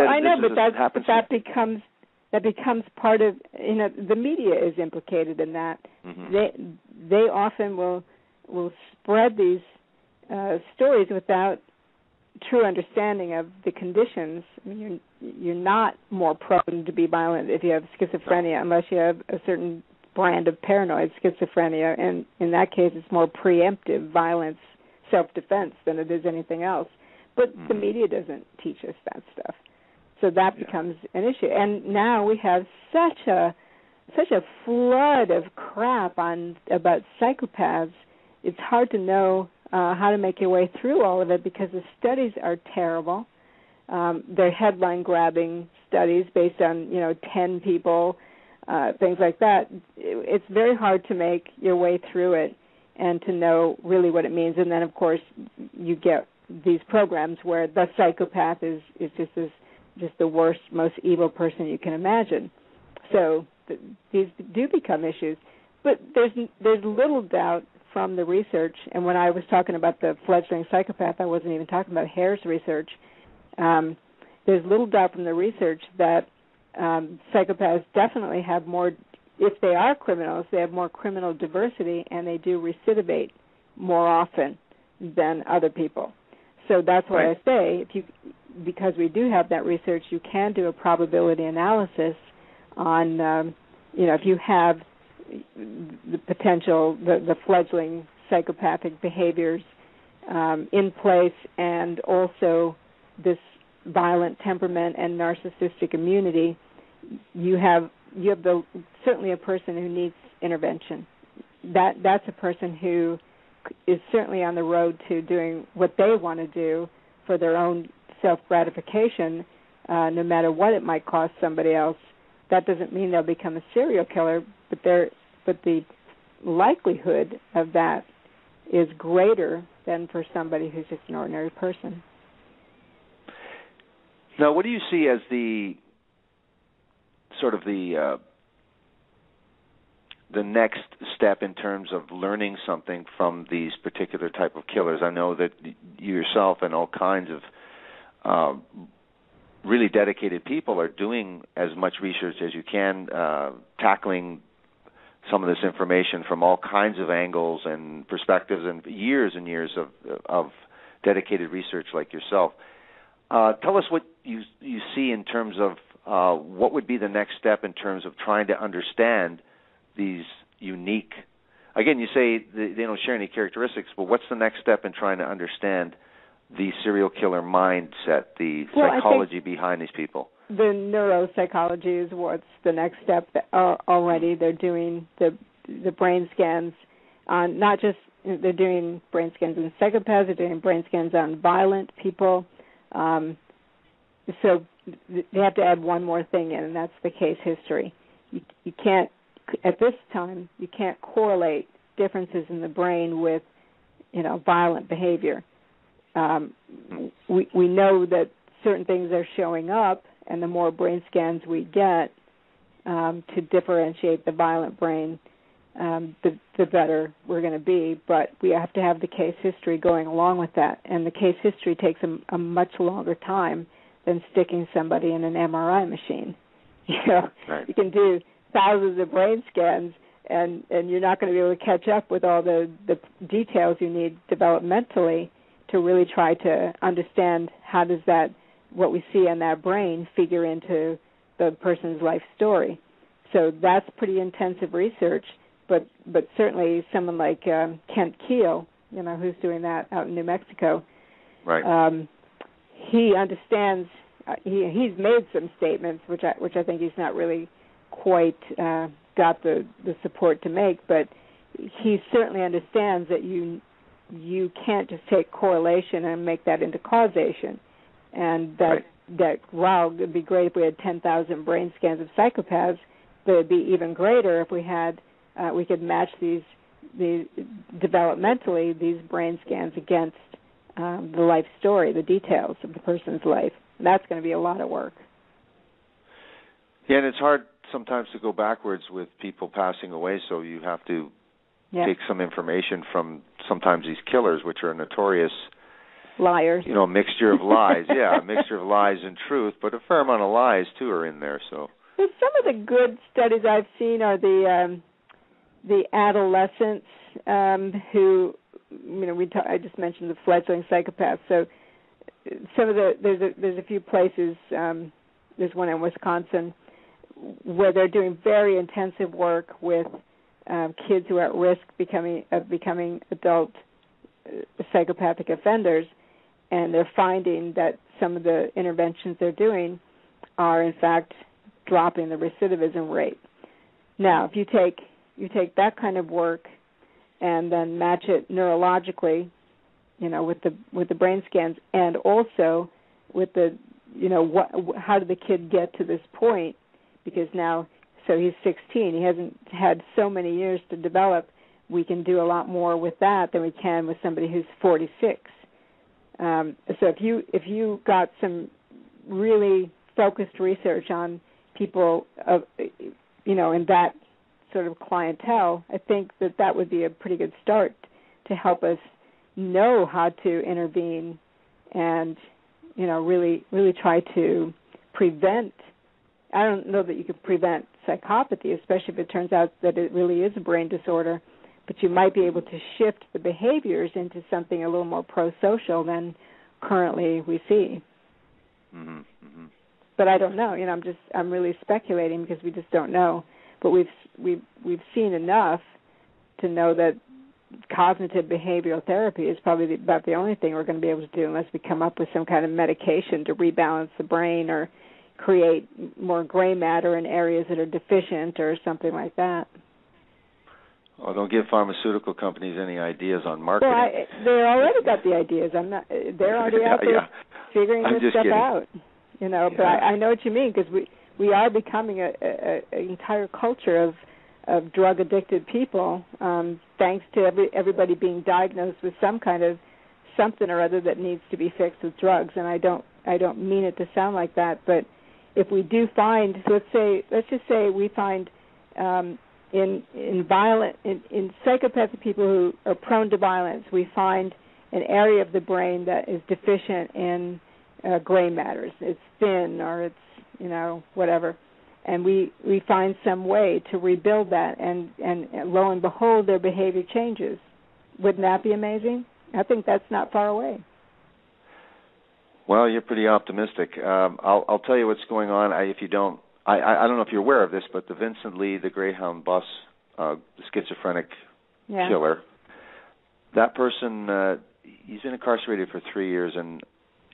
that becomes part of, the media is implicated in that. They often will spread these stories without true understanding of the conditions. I mean, you're not more prone to be violent if you have schizophrenia unless you have a certain brand of paranoid schizophrenia, and in that case it's more preemptive violence, self-defense than it is anything else. But the media doesn't teach us that stuff. So that becomes an issue. And now we have such a flood of crap about psychopaths. It's hard to know how to make your way through all of it because the studies are terrible. They're headline-grabbing studies based on, 10 people, things like that. It's very hard to make your way through it and to know really what it means. And then, of course, you get these programs where the psychopath is just the worst, most evil person you can imagine. So these do become issues. But there's little doubt from the research, and when I was talking about the fledgling psychopath, I wasn't even talking about Hare's research. There's little doubt from the research that psychopaths definitely have more, if they are criminals, they have more criminal diversity, and they do recidivate more often than other people. So that's why I say, because we do have that research, you can do a probability analysis on, if you have the potential, the fledgling psychopathic behaviors in place, and also this violent temperament and narcissistic immunity, you have certainly a person who needs intervention. That's a person who is certainly on the road to doing what they want to do for their own self-gratification, no matter what it might cost somebody else. That doesn't mean they'll become a serial killer, but the likelihood of that is greater than for somebody who's just an ordinary person. Now, what do you see as the sort of the next step in terms of learning something from these particular type of killers? I know that you yourself and all kinds of really dedicated people are doing as much research as you can, tackling some of this information from all kinds of angles and perspectives, and years of dedicated research like yourself. Tell us what you see in terms of what would be the next step in terms of trying to understand these unique, again, you say they don't share any characteristics, but what's the next step in trying to understand the serial killer mindset, the psychology behind these people? The neuropsychology is what's the next step. Already they're doing the brain scans on they're doing brain scans on psychopaths, they're doing brain scans on violent people. So they have to add one more thing in, and that's the case history. You can't, at this time, you can't correlate differences in the brain with, violent behavior. We know that certain things are showing up, and the more brain scans we get to differentiate the violent brain, the better we're going to be. But we have to have the case history going along with that, and the case history takes a much longer time than sticking somebody in an MRI machine. You can do thousands of brain scans, and you're not going to be able to catch up with all the details you need developmentally to really try to understand how does what we see in that brain figure into the person's life story. So that's pretty intensive research, but certainly someone like Kent Keel, who's doing that out in New Mexico, right? he understands. He's made some statements, which I think he's not really quite got the support to make, but he certainly understands that you can't just take correlation and make that into causation, and that wow, it'd be great if we had 10,000 brain scans of psychopaths, but it'd be even greater if we had we could match these developmentally these brain scans against the life story, the details of the person's life. That's going to be a lot of work. Yeah, and it's hard sometimes to go backwards with people passing away, so you have to take some information from sometimes these killers, which are notorious liars. A mixture of lies. A mixture of lies and truth, but a fair amount of lies too are in there. So some of the good studies I've seen are the adolescents who, I just mentioned the fledgling psychopaths. So some of there's a few places. There's one in Wisconsin where they're doing very intensive work with kids who are at risk of becoming adult psychopathic offenders, and they're finding that some of the interventions they're doing are in fact dropping the recidivism rate. Now, if you take that kind of work and then match it neurologically, with the brain scans, and also with the, how did the kid get to this point? Because now, so he's 16, he hasn't had so many years to develop. We can do a lot more with that than we can with somebody who's 46. So if you got some really focused research on people in that sort of clientele, I think that would be a pretty good start to help us know how to intervene and really try to prevent. I don't know that you could prevent psychopathy, especially if it turns out that it really is a brain disorder, but you might be able to shift the behaviors into something a little more pro-social than currently we see. Mm-hmm. Mm-hmm. But I don't know. I'm really speculating because we just don't know. But we've seen enough to know that cognitive behavioral therapy is probably about the only thing we're going to be able to do unless we come up with some kind of medication to rebalance the brain or create more gray matter in areas that are deficient or something like that. Oh, don't give pharmaceutical companies any ideas on marketing. Well, they already got the ideas. They're already out there figuring this stuff out. But I know what you mean, because we are becoming an entire culture of drug-addicted people, thanks to everybody being diagnosed with some kind of something or other that needs to be fixed with drugs. And I don't mean it to sound like that, but if we do find, so let's just say we find in psychopathic people who are prone to violence, we find an area of the brain that is deficient in gray matters. It's thin or it's whatever. And we find some way to rebuild that, and lo and behold, their behavior changes. Wouldn't that be amazing? I think that's not far away. Well, you're pretty optimistic. I'll tell you what's going on. I don't know if you're aware of this, but the Vincent Lee, the Greyhound bus, the schizophrenic killer, that person, he's been incarcerated for 3 years, and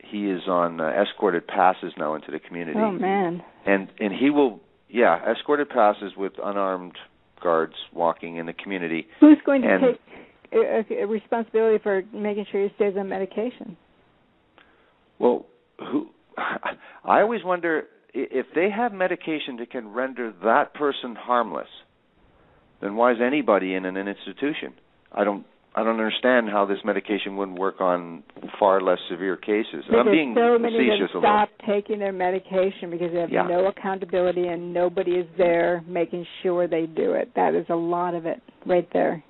he is on escorted passes now into the community. Oh, man. And he will, escorted passes with unarmed guards walking in the community. Who's going to take a responsibility for making sure he stays on medication? Well, I always wonder if they have medication that can render that person harmless, then why is anybody in an institution? I don't understand how this medication wouldn't work on far less severe cases. Because I'm being so many facetious of them stop taking their medication because they have no accountability and nobody is there making sure they do it. That is a lot of it right there.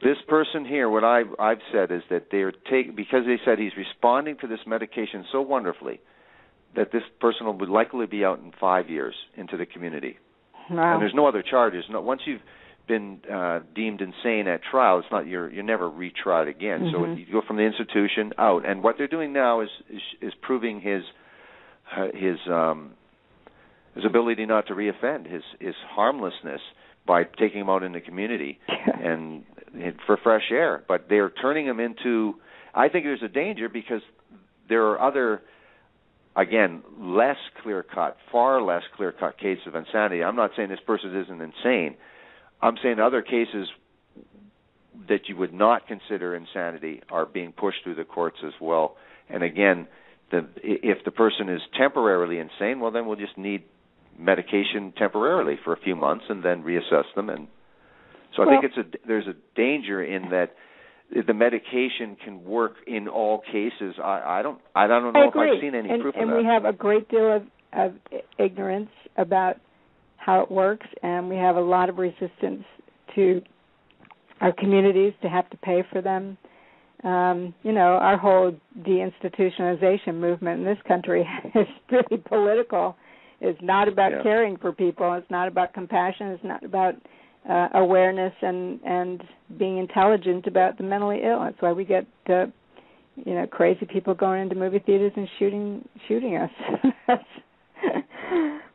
This person here, what I've said is that because they said he's responding to this medication so wonderfully that this person will likely be out in 5 years into the community. Wow. And there's no other charges. Once you've been deemed insane at trial, it's not you're never retried again. Mm-hmm. So you go from the institution out, and what they're doing now is proving his ability not to reoffend, his harmlessness by taking him out in the community and for fresh air. But they're turning him into. I think there's a danger because there are other, again, less clear-cut, far less clear-cut cases of insanity. I'm not saying this person isn't insane. I'm saying other cases that you would not consider insanity are being pushed through the courts as well. And again, if the person is temporarily insane, well, then we'll just need medication temporarily for a few months and then reassess them. And so I think there's a danger in that the medication can work in all cases. I don't know if I've seen any proof of that. And we have a great deal of ignorance about how it works, and we have a lot of resistance to our communities to have to pay for them. Our whole deinstitutionalization movement in this country is really political. It's not about caring for people. It's not about compassion. It's not about awareness and being intelligent about the mentally ill. That's why we get crazy people going into movie theaters and shooting us.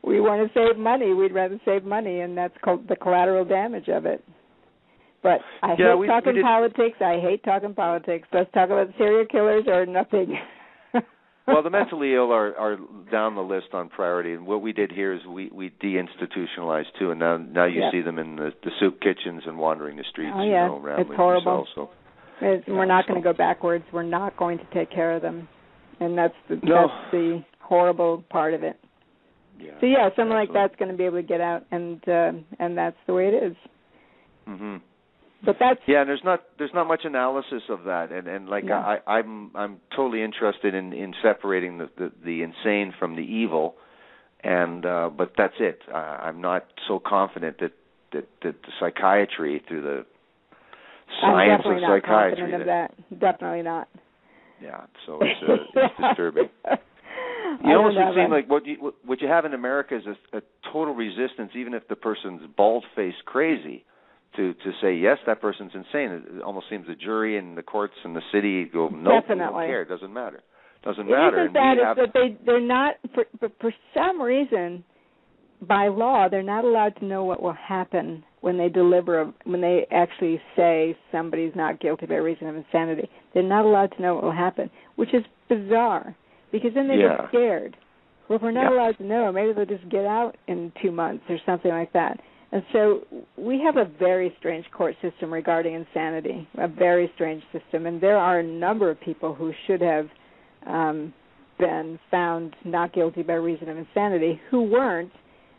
We want to save money. We'd rather save money, and that's called the collateral damage of it. But I hate talking politics. I hate talking politics. Let's talk about serial killers or nothing. Well, the mentally ill are down the list on priority, and what we did here is we deinstitutionalized too, and now you see them in the soup kitchens and wandering the streets. Oh yeah, it's horrible. We're not going to go backwards. We're not going to take care of them, and that's the horrible part of it. Yeah, so someone like that's going to be able to get out, and that's the way it is. Mm-hmm. But that's and there's not much analysis of that, and I'm totally interested in separating the insane from the evil, and but that's it. I'm not so confident that the psychiatry through the science of psychiatry. I'm definitely not confident of that. Definitely not. Yeah, so it's disturbing. You almost would seem like what you have in America is a total resistance, even if the person's bald-faced crazy. To say, yes, that person's insane. It almost seems the jury and the courts and the city go, no, we don't care. It doesn't matter. Doesn't matter. Isn't that they're not, for some reason, by law, they're not allowed to know what will happen when they actually say somebody's not guilty by reason of insanity. They're not allowed to know what will happen, which is bizarre, because then they get scared. Well, if we're not allowed to know, maybe they'll just get out in 2 months or something like that. And so we have a very strange court system regarding insanity, a very strange system. And there are a number of people who should have been found not guilty by reason of insanity who weren't,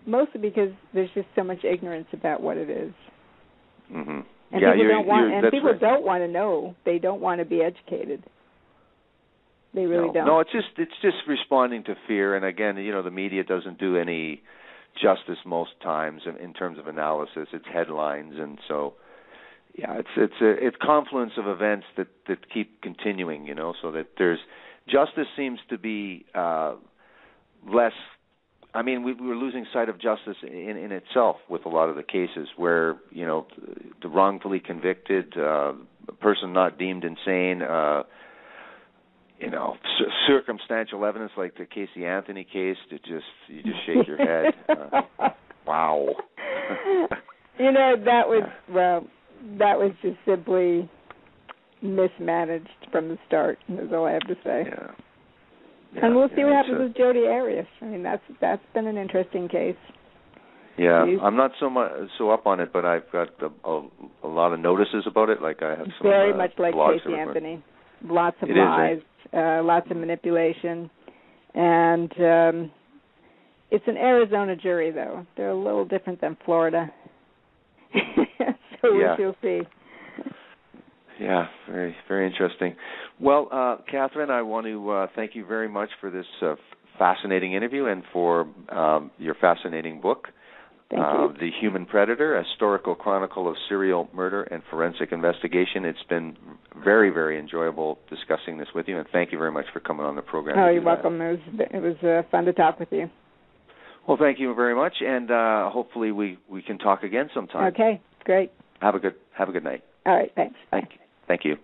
mostly because there's just so much ignorance about what it is. Mm-hmm. And people don't want to know. They don't want to be educated. They really don't. No, it's just responding to fear. And again, the media doesn't do any justice most times in terms of analysis. It's headlines, and so it's a confluence of events that keep continuing, so that there's justice seems to be less. I mean, we're losing sight of justice in itself with a lot of the cases where the wrongfully convicted, a person not deemed insane. Circumstantial evidence like the Casey Anthony case, you just shake your head. Wow. That was just simply mismanaged from the start. That's all I have to say. Yeah, and we'll see what happens with Jodi Arias. I mean, that's been an interesting case. Yeah, I'm not so up on it, but I've got a lot of notices about it. Like I have some very much like Casey Anthony. Lots of lies. Lots of manipulation, and it's an Arizona jury, though. They're a little different than Florida, so we shall see. Yeah, very, very interesting. Well, Katherine, I want to thank you very much for this fascinating interview and for your fascinating book. Thank you. The Human Predator, a historical chronicle of serial murder and forensic investigation. It's been very, very enjoyable discussing this with you, and thank you very much for coming on the program. Oh, you're welcome. It was fun to talk with you. Well, thank you very much, and hopefully we can talk again sometime. Okay, great. Have a good night. All right, thanks. Thank you.